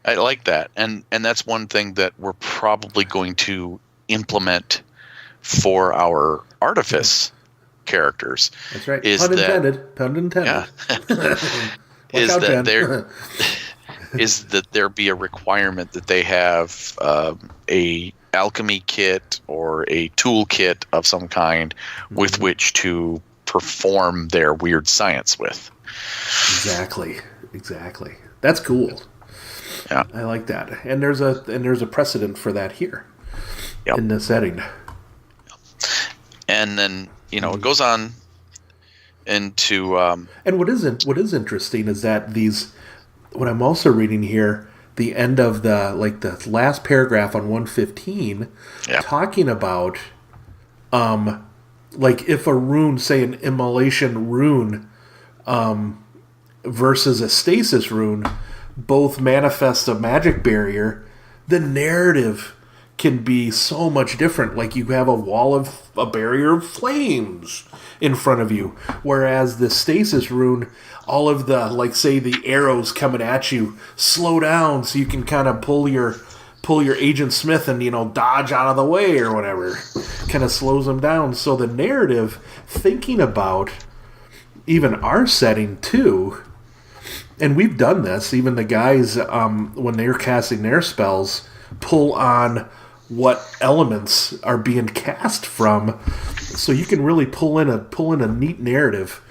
I like that, and that's one thing that we're probably going to implement for our artifice characters. That's right. Pun intended. Pun intended. Yeah. Is that there be a requirement that they have a alchemy kit or a tool kit of some kind with which to perform their weird science with. Exactly. That's cool. Yeah, I like that. And there's a precedent for that here in the setting. And then it goes on into and what is interesting is that what I'm also reading here, the end of the last paragraph on 115, talking about if a rune, say an immolation rune, versus a stasis rune, both manifest a magic barrier, the narrative can be so much different. Like you have a barrier of flames in front of you, whereas the stasis rune, all of the say the arrows coming at you slow down so you can kind of pull your Agent Smith and dodge out of the way or whatever. Kind of slows them down. So the narrative, thinking about even our setting too, and we've done this, even the guys when they're casting their spells pull on what elements are being cast from, so you can really pull in a neat narrative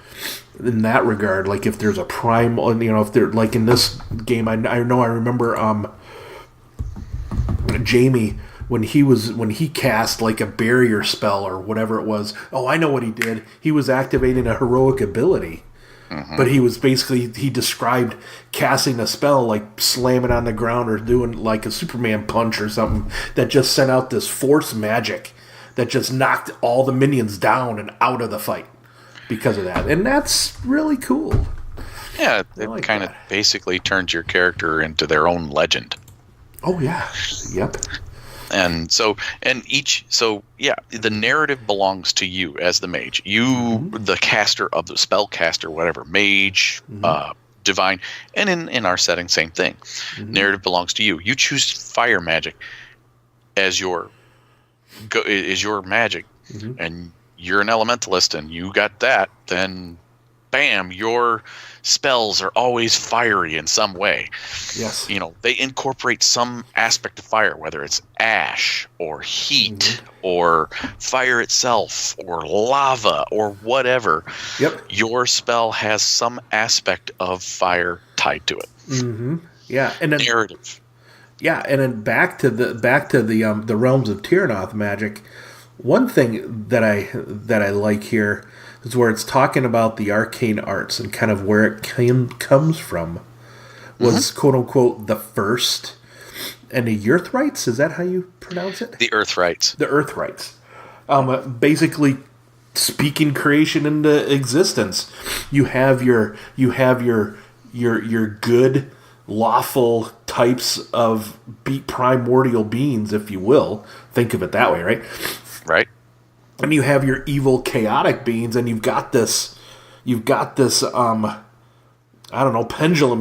in that regard. Like if there's a prime, if they're like in this game, I remember Jamie when he cast like a barrier spell or whatever it was. Oh, I know what he did. He was activating a heroic ability. But he described casting a spell like slamming on the ground or doing like a Superman punch or something that just sent out this force magic that just knocked all the minions down and out of the fight because of that. And that's really cool. Yeah, it kind of basically turns your character into their own legend. Oh, yeah. Yep. And the narrative belongs to you as the mage. You, the caster of the spellcaster, whatever, mage, divine, and in our setting, same thing. Narrative belongs to you. You choose fire magic as your magic, and you're an elementalist, and you got that. Then, bam, your spells are always fiery in some way. Yes. They incorporate some aspect of fire, whether it's ash or heat or fire itself or lava or whatever. Yep. Your spell has some aspect of fire tied to it. Yeah, and then narrative. Yeah, and then back to the Realms of Terrinoth magic. One thing that I like here is where it's talking about the arcane arts and kind of where it comes from. Was quote unquote the first and the Earthrights. Is that how you pronounce it? The Earthrights. The Earthrights. Basically speaking creation into existence. You have your good, lawful types of primordial beings, if you will. Think of it that way, right? Right. And you have your evil, chaotic beings, and you've got this pendulum,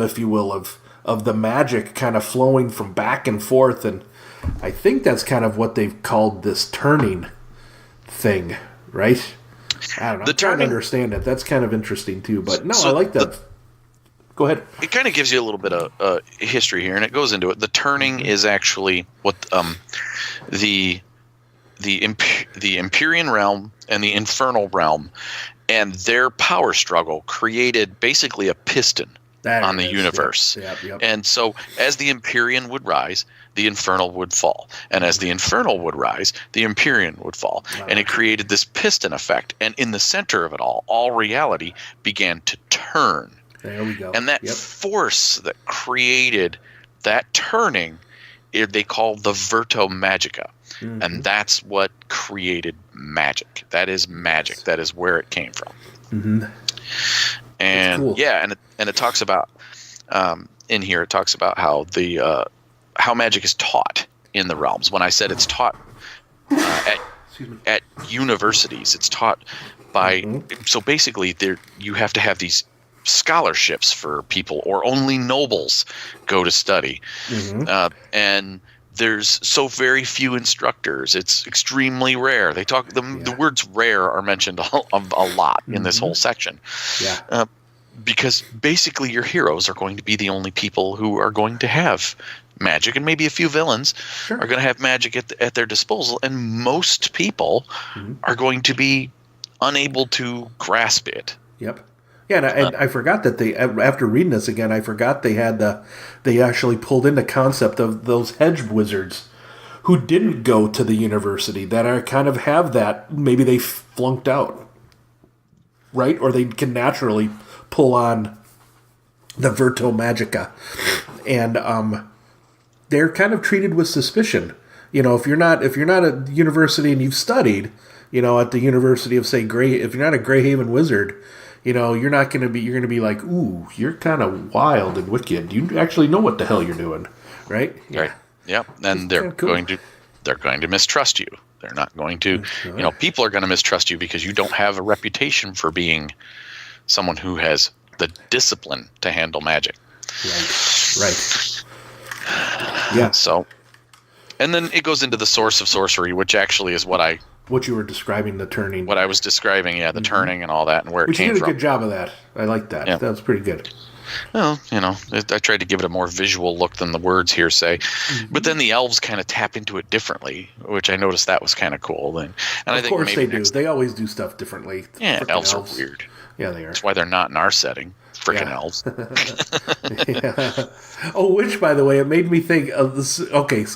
if you will, of the magic kind of flowing from back and forth, and I think that's kind of what they've called this turning thing, right? I don't know. I'm trying to understand it. That's kind of interesting too, but no, I like that. Go ahead. It kind of gives you a little bit of history here, and it goes into it. The turning is actually what the Empyrean realm and the Infernal realm and their power struggle created basically a piston on the universe. Yep. And so as the Empyrean would rise, the Infernal would fall. And as the Infernal would rise, the Empyrean would fall. And it created this piston effect. And in the center of it all reality began to turn. There we go. And that force that created that turning, they call the Virto Magica. And that's what created magic. That is magic. That is where it came from. And cool. And it talks about in here. It talks about how how magic is taught in the realms. When I said it's taught at universities, it's taught by. So basically, you have to have these scholarships for people, or only nobles go to study, and there's so very few instructors. It's extremely rare. They talk the words rare are mentioned a lot in this whole section. Yeah. Because basically your heroes are going to be the only people who are going to have magic, and maybe a few villains are going to have magic at their disposal, and most people are going to be unable to grasp it. Yep. Yeah, and I forgot that after reading this again, I forgot they actually pulled in the concept of those hedge wizards who didn't go to the university, that are kind of have that, maybe they flunked out, right? Or they can naturally pull on the Virto Magica, and they're kind of treated with suspicion. If you're not at university and you've studied, at the University of, say, if you're not a Greyhaven wizard, you're going to be like, ooh, you're kind of wild and wicked. You actually know what the hell you're doing, right? Yeah. Right. Yep. And they're going to mistrust you. They're not going to, people are going to mistrust you because you don't have a reputation for being someone who has the discipline to handle magic. Right. Yeah. So, and then it goes into the source of sorcery, which actually is what you were describing, the turning. What I was describing, the turning and all that, and where it came from. You did a good job of that. I like that. Yeah. That was pretty good. Well, I tried to give it a more visual look than the words here say. But then the elves kind of tap into it differently, which I noticed that was kind of cool. And I think course maybe they do. They always do stuff differently. Yeah, Frickin' elves are weird. Yeah, they are. That's why they're not in our setting. Frickin' elves. Yeah. Oh, which, by the way, it made me think of this. Okay,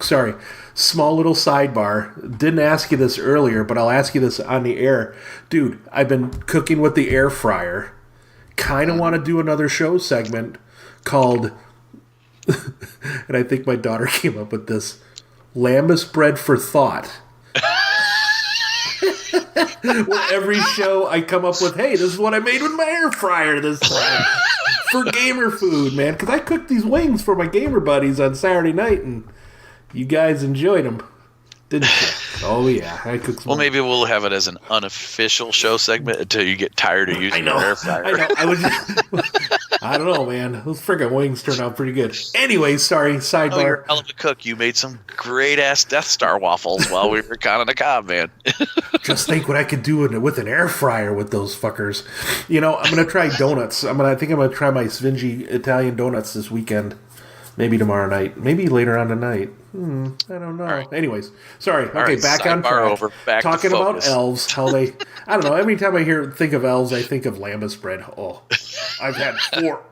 sorry. Small little sidebar. Didn't ask you this earlier, but I'll ask you this on the air. Dude, I've been cooking with the air fryer. Kind of want to do another show segment called, and I think my daughter came up with this, Lambus Bread for Thought. Where every show I come up with, hey, this is what I made with my air fryer this time. For gamer food, man. Because I cooked these wings for my gamer buddies on Saturday night, and you guys enjoyed them. Didn't you? Oh, yeah. I cooked some. Well, maybe we'll have it as an unofficial show segment until you get tired of using your air fryer. I know. I don't know, man. Those friggin' wings turned out pretty good. Anyway, sorry, sidebar. Oh, you're a hell of a cook. You made some great-ass Death Star waffles while we were counting the cob, man. Just think what I could do with an air fryer with those fuckers. I'm going to try donuts. I think I'm going to try my Svingy Italian donuts this weekend. Maybe tomorrow night. Maybe later on tonight. I don't know. Right. Anyways, sorry. Okay, right, back on track. Back Talking to about focus. elves, how they... I don't know. Every time I think of elves, I think of lambus bread. Oh, I've had 4.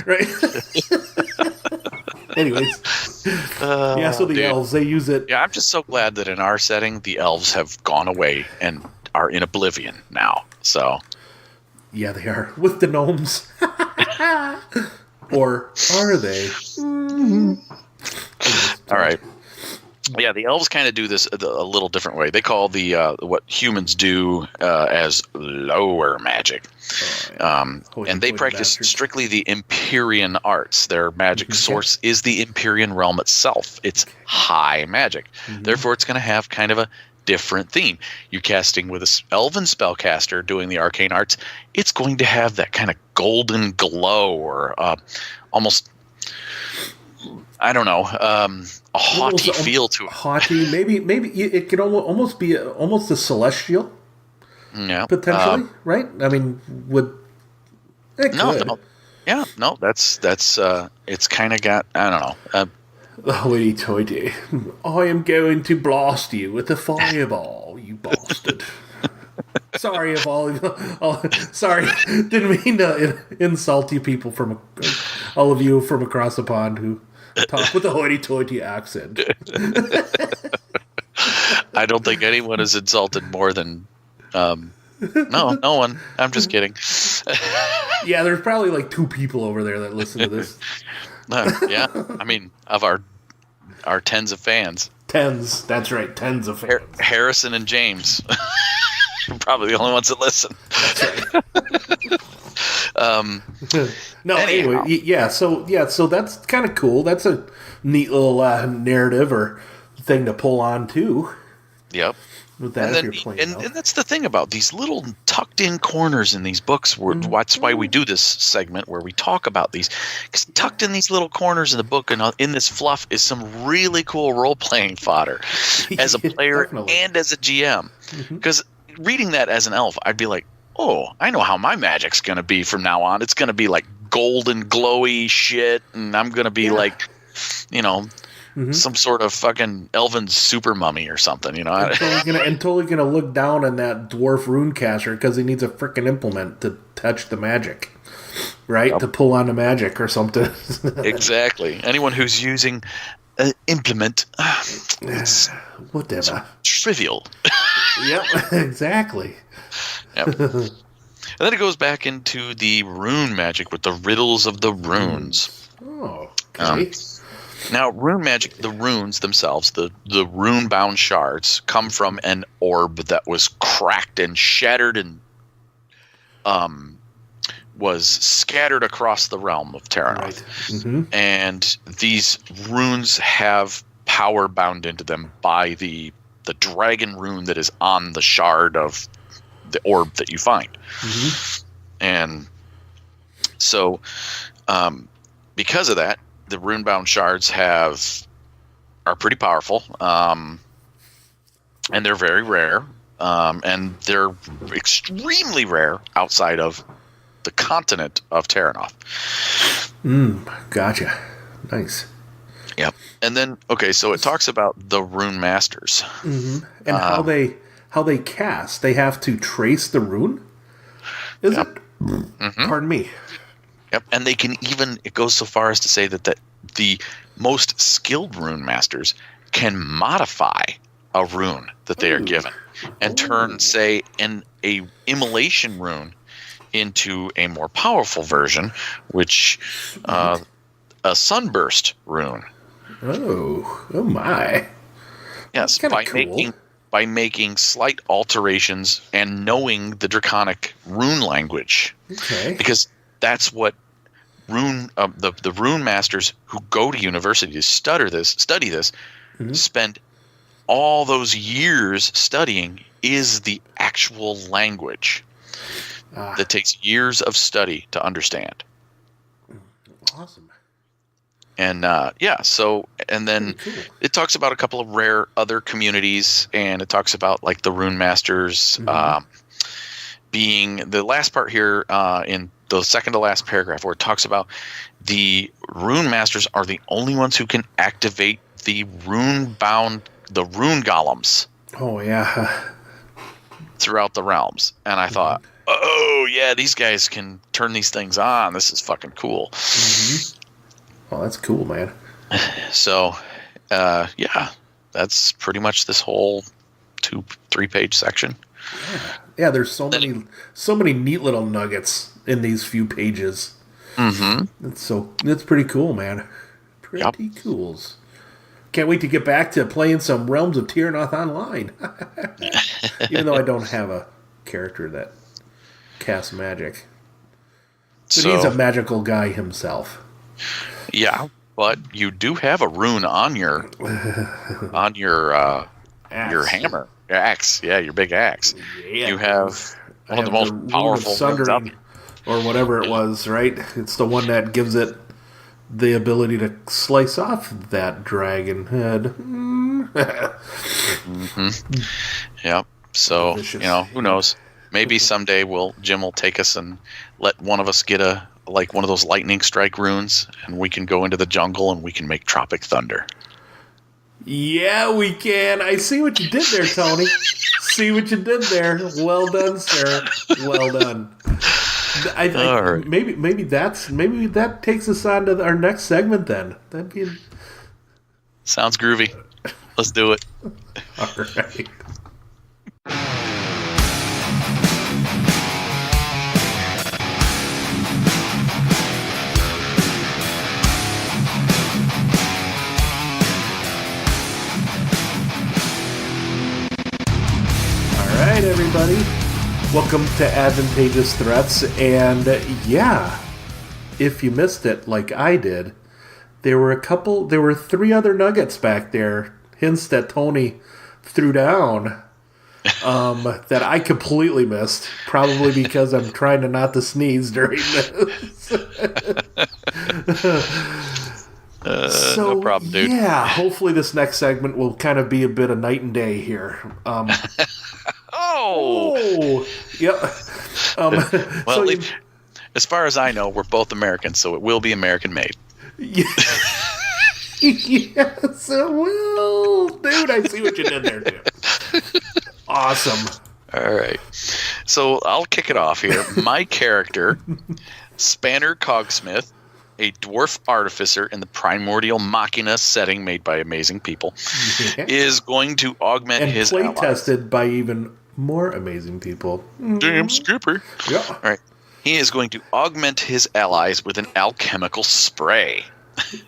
Right? Anyways. So the elves, they use it. Yeah, I'm just so glad that in our setting, the elves have gone away and are in oblivion now. So... Yeah, they are. With the gnomes. Or are they? All right. Yeah, the elves kind of do this a little different way. They call the what humans do as lower magic, and they practice strictly the Empyrean arts. Their magic source is the Empyrean realm itself. It's high magic. Therefore, it's going to have kind of a different theme. You're casting with an elven spellcaster doing the arcane arts. It's going to have that kind of golden glow, or almost, I don't know, a haughty feel to it. Haughty, maybe it could almost be almost a celestial. Yeah, potentially, right? I mean, would it could. No, yeah, no, that's it's kind of got, I don't know. Hoity-toity. I am going to blast you with a fireball, you bastard. Sorry if sorry, didn't mean to insult you people all of you from across the pond who talk with a hoity-toity accent. I don't think anyone is insulted more than no one. I'm just kidding. Yeah, there's probably like 2 people over there that listen to this. Yeah, I mean, of our tens of fans. Tens, that's right, tens of fans. Harrison and James. Probably the only ones that listen. That's right. No, anyway, yeah. So that's kind of cool. That's a neat little narrative or thing to pull on too. Yep. With that, if you're playing, and that's the thing about these little tucked-in corners in these books. That's why we do this segment where we talk about these. Because tucked in these little corners in the book and in this fluff is some really cool role-playing fodder as a player and as a GM. Because reading that as an elf, I'd be like, oh, I know how my magic's going to be from now on. It's going to be like golden, glowy shit, and I'm going to be like, some sort of fucking elven super mummy or something, And totally gonna look down on that dwarf rune caster because he needs a freaking implement to touch the magic, right? Yep. To pull on the magic or something. Exactly. Anyone who's using an implement, it's whatever. Trivial. Yep, exactly. Yep. And then it goes back into the rune magic with the riddles of the runes. Oh, okay. Now, rune magic, the runes themselves, the rune-bound shards, come from an orb that was cracked and shattered and was scattered across the realm of Terrinoth. Right. Mm-hmm. And these runes have power bound into them by the dragon rune that is on the shard of the orb that you find. Mm-hmm. And so, because of that, the rune-bound shards are pretty powerful, and they're very rare, and they're extremely rare outside of the continent of Terrinoth. Gotcha. Nice. Yep. And then, okay, so it talks about the Rune Masters. And how they cast. They have to trace the rune? Is it? Pardon me. Yep. And they can even, it goes so far as to say that the most skilled Rune Masters can modify a rune that they are given and turn, say, a immolation rune into a more powerful version, which a sunburst rune. Oh my! Yes, by making slight alterations and knowing the Draconic rune language. Okay. Because that's what the rune masters who go to university to study this, spend all those years studying is the actual language that takes years of study to understand. Awesome. And and then it talks about a couple of rare other communities, and it talks about like the Rune Masters being the last part here in the second to last paragraph, where it talks about the Rune Masters are the only ones who can activate the rune golems. Oh yeah. Throughout the realms. And I thought, oh yeah, these guys can turn these things on. This is fucking cool. Oh, that's cool, man. So, that's pretty much this whole 2-3 page section. Yeah, there's so many neat little nuggets in these few pages. It's pretty cool, man. Pretty cools. Can't wait to get back to playing some Realms of Terrinoth online. Even though I don't have a character that casts magic. But he's a magical guy himself. Yeah, but you do have a rune on your hammer. Your axe. Yeah, your big axe. Yeah, you have one of the most powerful runes out there. Or whatever it was, right? It's the one that gives it the ability to slice off that dragon head. Yep. So, who knows? Maybe someday Jim will take us and let one of us get one of those lightning strike runes, and we can go into the jungle and we can make Tropic Thunder. Yeah, we can. I see what you did there, Tony. See what you did there. Well done, sir. Well done. All right. Maybe that takes us on to our next segment then. That'd be sounds groovy. Let's do it. All right. All right, everybody. Welcome to Advantageous Threats, and if you missed it like I did, there were 3 other nuggets back there, hints that Tony threw down, that I completely missed, probably because I'm trying to not to sneeze during this. No problem, dude. Yeah, hopefully this next segment will kind of be a bit of night and day here. Yep. As far as I know, we're both Americans, so it will be American made. Yeah. Yes, it will. Dude, I see what you did there, too. Awesome. All right. So I'll kick it off here. My character, Spanner Cogsmith, a dwarf artificer in the Primordial Machina setting made by amazing people, is going to augment his play allies. Tested by even more amazing people. Damn skipper. Yeah. All right. He is going to augment his allies with an alchemical spray.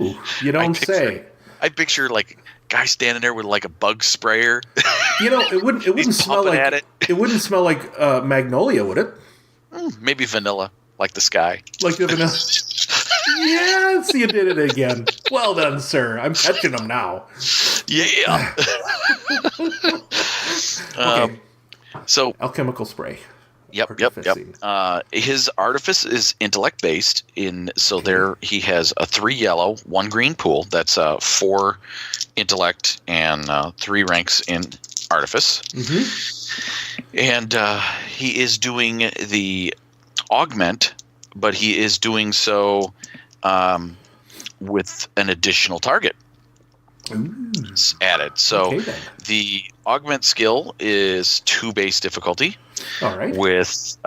Ooh, you don't say. I picture like guy standing there with like a bug sprayer. It wouldn't smell like it wouldn't smell like magnolia, would it? Maybe vanilla, like the sky. Like the vanilla. Yes, you did it again. Well done, sir. I'm catching them now. Yeah. Okay. So alchemical spray. Yep. His artifice is intellect based. There he has a 3 yellow, 1 green pool. That's 4 intellect and 3 ranks in artifice. And he is doing the augment but he is doing so with an additional target added. So the augment skill is 2 base difficulty, all right, with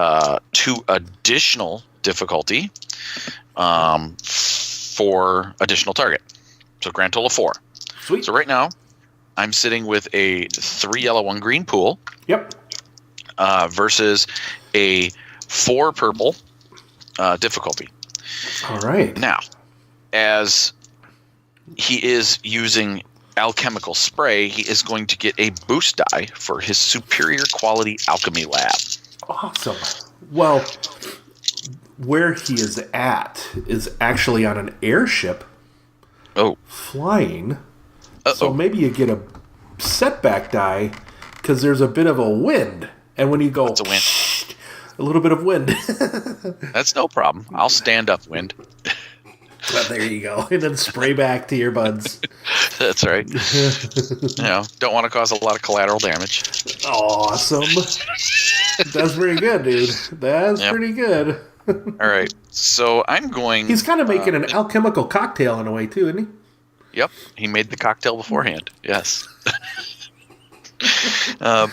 2 additional difficulty for additional target. So grand total of 4. Sweet. So right now, I'm sitting with a 3 yellow, 1 green pool. Yep. Versus a 4 purple difficulty. All right. Now, as he is using alchemical spray, he is going to get a boost die for his superior quality alchemy lab. Awesome. Well, where he is at is actually on an airship. Flying. So maybe you get a setback die because there's a bit of a wind. And when you go, it's a wind. A little bit of wind. That's no problem. I'll stand up wind. Well, there you go. And then spray back to your buds. That's right. Don't want to cause a lot of collateral damage. Awesome. That's pretty good, dude. That's pretty good. All right. So I'm going... He's kind of making an alchemical cocktail in a way, too, isn't he? Yep. He made the cocktail beforehand. Yes. I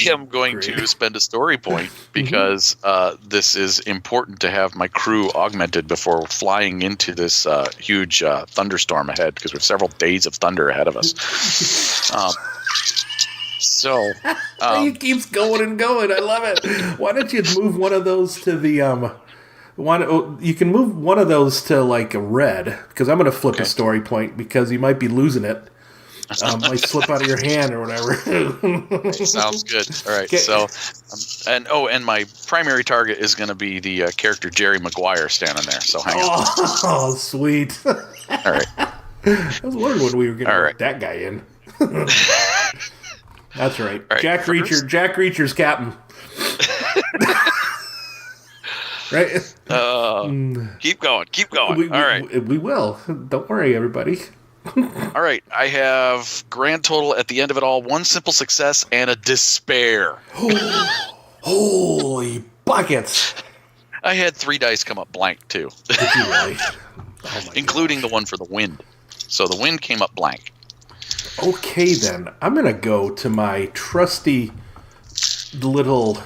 am going to spend a story point because this is important to have my crew augmented before flying into this huge thunderstorm ahead, because we have several days of thunder ahead of us. He keeps going and going. I love it. Why don't you move one of those to the you can move one of those to like a red, because I'm going to flip a story point because you might be losing it. Might slip out of your hand or whatever. Sounds good. All right. So, and my primary target is going to be the character Jerry Maguire standing there. So hang on. Oh, sweet. All right. I was wondering when we were going to get that guy in. That's right. All right. Jack Reacher's captain. Right? Keep going. All right. We will. Don't worry, everybody. All right. I have grand total at the end of it all 1 simple success and a despair. Holy buckets. I had 3 dice come up blank, too. Did you really? Including the one for the wind. So the wind came up blank. Okay, then. I'm going to go to my trusty little...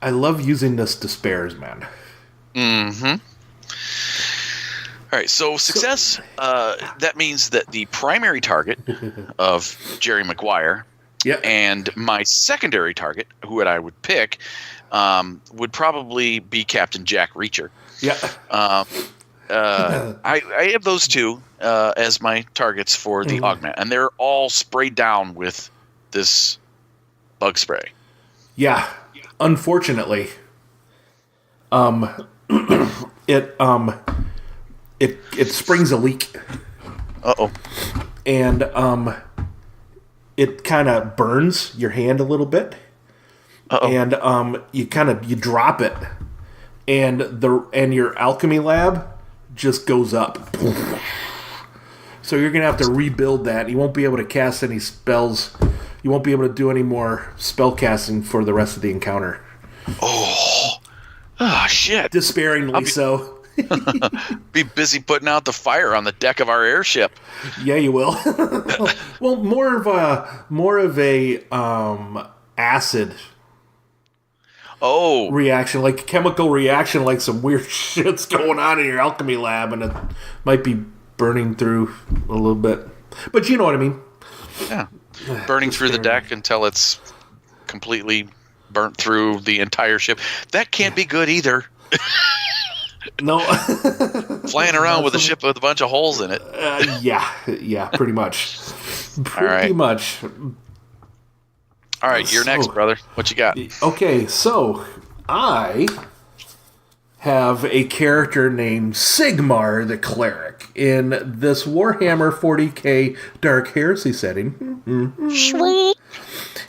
I love using this despairs, man. Mm-hmm. All right, so success, that means that the primary target of Jerry Maguire and my secondary target, who I would pick, would probably be Captain Jack Reacher. Yeah. I have those 2 as my targets for the augment, and they're all sprayed down with this bug spray. Yeah. Unfortunately, it springs a leak. Uh-oh. And it kind of burns your hand a little bit. Uh-oh. And you drop it, and your alchemy lab just goes up. So you're gonna have to rebuild that. You won't be able to cast any spells. You won't be able to do any more spell casting for the rest of the encounter. Oh shit! Despairingly so. Be busy putting out the fire on the deck of our airship. Yeah, you will. Well, more of a acid. Reaction, like chemical reaction, like some weird shit's going on in your alchemy lab, and it might be burning through a little bit. But you know what I mean. Yeah. Burning through the deck until it's completely burnt through the entire ship. That can't be good either. No. Flying around with a ship with a bunch of holes in it. Yeah, pretty much. Pretty much. All right, you're next, brother. What you got? Okay, so I have a character named Sigmar the Cleric in this Warhammer 40k Dark Heresy setting. Mm-hmm.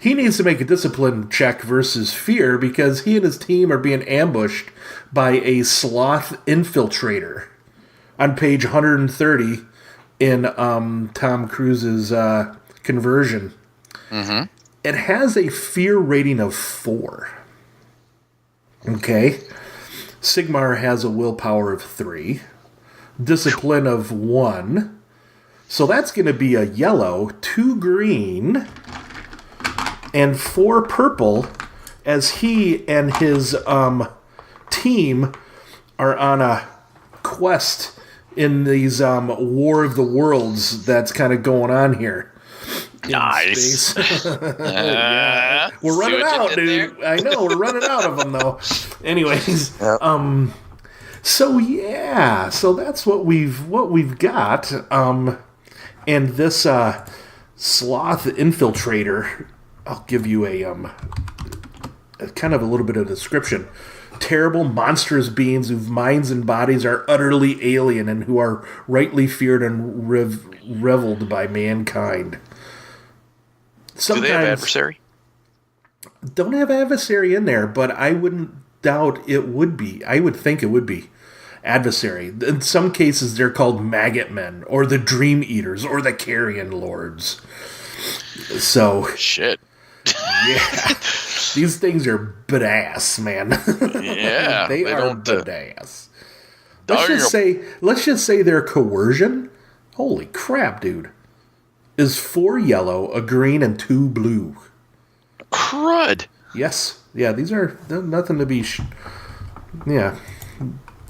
He needs to make a discipline check versus fear because he and his team are being ambushed by a sloth infiltrator on page 130 in Tom Cruise's Conversion. Mm-hmm. It has a fear rating of 4. Okay. Sigmar has a willpower of 3. Discipline of 1. So that's going to be a yellow, 2 green, and 4 purple, as he and his team are on a quest in these War of the Worlds that's kind of going on here. Nice. Yeah. We're running out, dude. There? I know, we're running out of them, though. Anyways, yep. So that's what we've got. And this sloth infiltrator, I'll give you a kind of a little bit of description. Terrible, monstrous beings whose minds and bodies are utterly alien and who are rightly feared and reveled by mankind. Sometimes, do they have adversary? Don't have adversary in there, but I wouldn't doubt it would be. I would think it would be adversary. In some cases, they're called maggot men, or the dream eaters, or the carrion lords. So shit. Yeah. These things are badass, man. Yeah. they are badass. Let's just say their coercion, holy crap, dude, is 4 yellow, a green, and 2 blue. Crud. Yes. Yeah, these are nothing to be to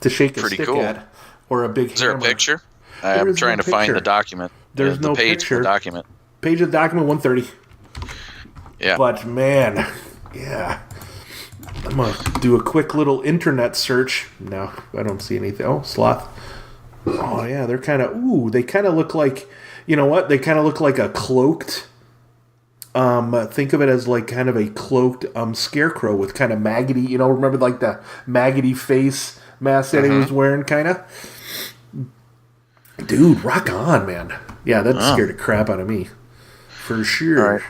shake a stick at, or a big hammer. Is there a picture? I'm trying to find the document. There's no page picture. Of the document. Page of the document 130. Yeah. But man, yeah. I'm going to do a quick little internet search. No, I don't see anything. Oh, sloth. Oh, yeah, they're kind of... they kind of look like... You know what? They kind of look like a cloaked... think of it as like kind of a cloaked scarecrow with kind of maggoty... remember like the maggoty face mask that he was wearing, kind of? Dude, rock on, man. Yeah, that scared the crap out of me. For sure. All right.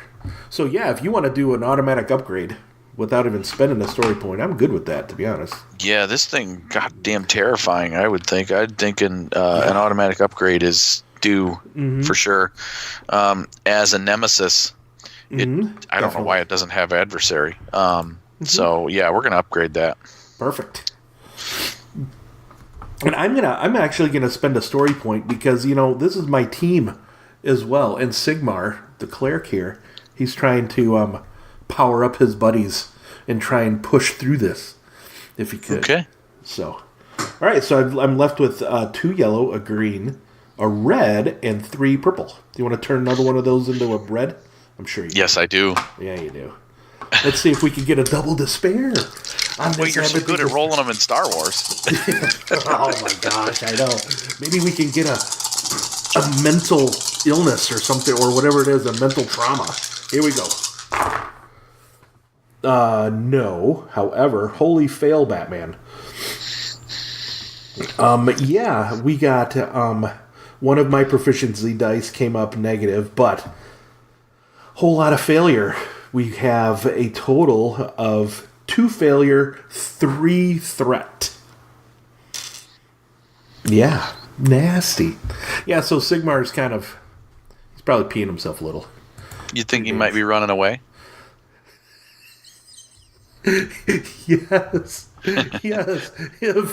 So, yeah, if you want to do an automatic upgrade without even spending a story point, I'm good with that, to be honest. Yeah, this thing, goddamn terrifying, I would think. I'd think an automatic upgrade is due for sure. As a nemesis, I don't know why it doesn't have adversary. So, yeah, we're going to upgrade that. Perfect. And I'm actually gonna spend a story point because this is my team as well. And Sigmar, the cleric here, he's trying to power up his buddies and try and push through this if he could. Okay. So, all right. So I'm left with 2 yellow, a green, a red, and 3 purple. Do you want to turn another one of those into a red? I'm sure you do. Yes, I do. Yeah, you do. Let's see if we can get a double despair. Wait, you're so good at rolling them in Star Wars. Oh my gosh, I know. Maybe we can get a mental illness or something, or whatever it is, a mental trauma. Here we go. No. However, holy fail, Batman. Yeah, we got one of my proficiency dice came up negative, but whole lot of failure. We have a total of 2 failure, 3 threat. Yeah, nasty. Yeah, so Sigmar's he's probably peeing himself a little. You think he might be running away? Yes.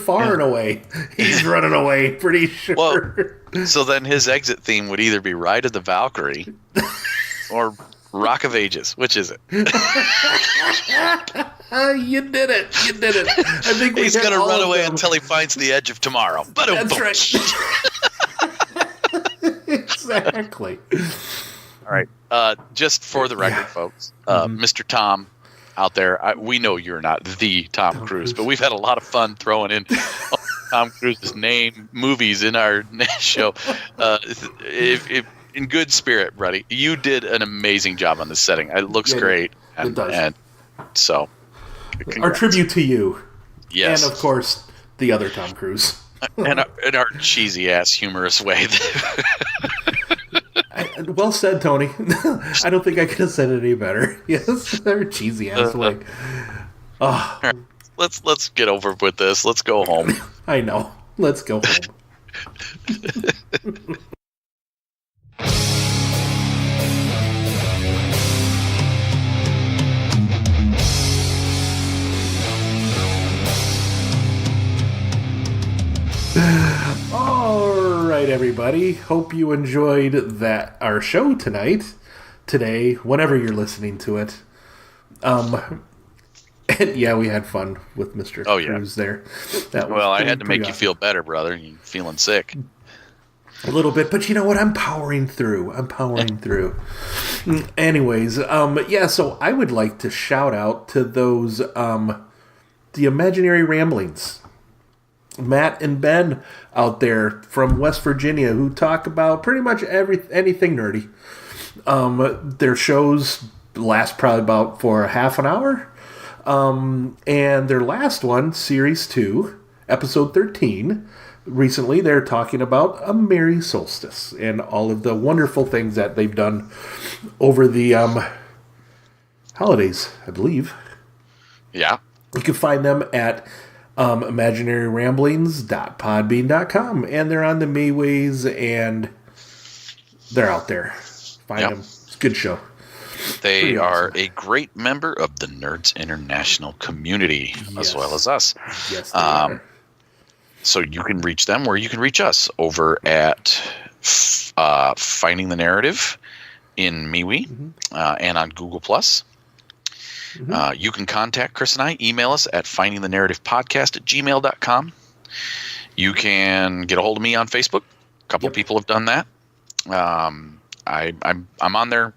Far and away. He's running away, pretty sure. Well, so then his exit theme would either be Ride of the Valkyrie or Rock of Ages. Which is it? You did it. I think he's going to run away until he finds the edge of tomorrow. That's right. Exactly. All right. Just for the record, folks, Mr. Tom out there, we know you're not the Tom Cruise, but we've had a lot of fun throwing in Tom Cruise's name, movies in our show. If in good spirit, buddy, you did an amazing job on this setting. It looks great. It does. And so, congrats. Our tribute to you. Yes. And, of course, the other Tom Cruise. in our cheesy-ass, humorous way. Well said, Tony. I don't think I could have said it any better. Yes, our cheesy-ass way. Oh. Right. Let's get over with this. Let's go home. I know. Let's go home. everybody. Hope you enjoyed our show today, whenever you're listening to it. And yeah, we had fun with Mr. Cruz there. I had to make you feel better, brother. You're feeling sick. A little bit, but you know what? I'm powering through. Anyways, so I would like to shout out to those, the Imaginary Ramblings. Matt and Ben out there from West Virginia who talk about pretty much anything nerdy. Their shows last probably about for a half an hour. And their last one, Series 2, Episode 13, recently they're talking about a merry solstice and all of the wonderful things that they've done over the holidays, I believe. Yeah. You can find them at imaginaryramblings.podbean.com, and they're on the MeWes, and they're out there. Find them. It's a good show. They are a great member of the Nerds International community, as well as us. Yes, they are. So you can reach them where you can reach us over at Finding the Narrative in MeWe and on Google+. You can contact Chris and I. Email us at findingthenarrativepodcast@gmail.com. You can get a hold of me on Facebook. A couple people have done that. I'm on there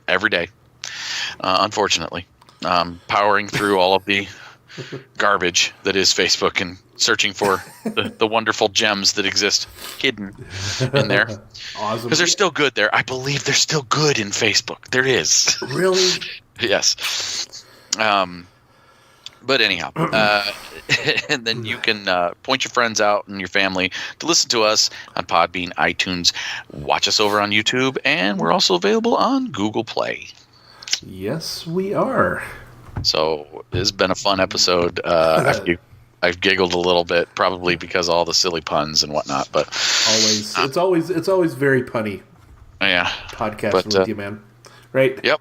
every day, unfortunately. Powering through all of the garbage that is Facebook and searching for the wonderful gems that exist hidden in there. Awesome. Because they're still good there. I believe they're still good in Facebook. There is. Really? Yes. But anyhow, and then you can point your friends out and your family to listen to us on Podbean, iTunes, watch us over on YouTube, and we're also available on Google Play. Yes, we are. So this has been a fun episode. I've giggled a little bit, probably because of all the silly puns and whatnot. But it's always very punny. Yeah, podcast with you, man. Right? Yep.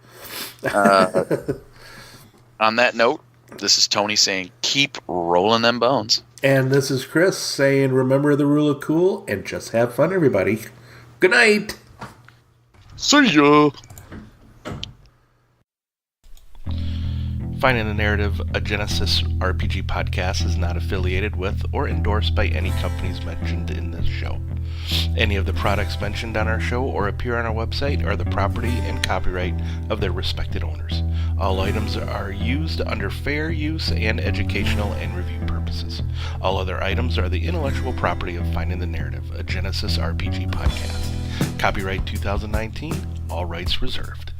On that note, this is Tony saying, keep rolling them bones. And this is Chris saying, remember the rule of cool and just have fun, everybody. Good night. See ya. Finding the Narrative, a Genesys RPG podcast, is not affiliated with or endorsed by any companies mentioned in this show. Any of the products mentioned on our show or appear on our website are the property and copyright of their respected owners. All items are used under fair use and educational and review purposes. All other items are the intellectual property of Finding the Narrative, a Genesys RPG podcast. Copyright 2019, all rights reserved.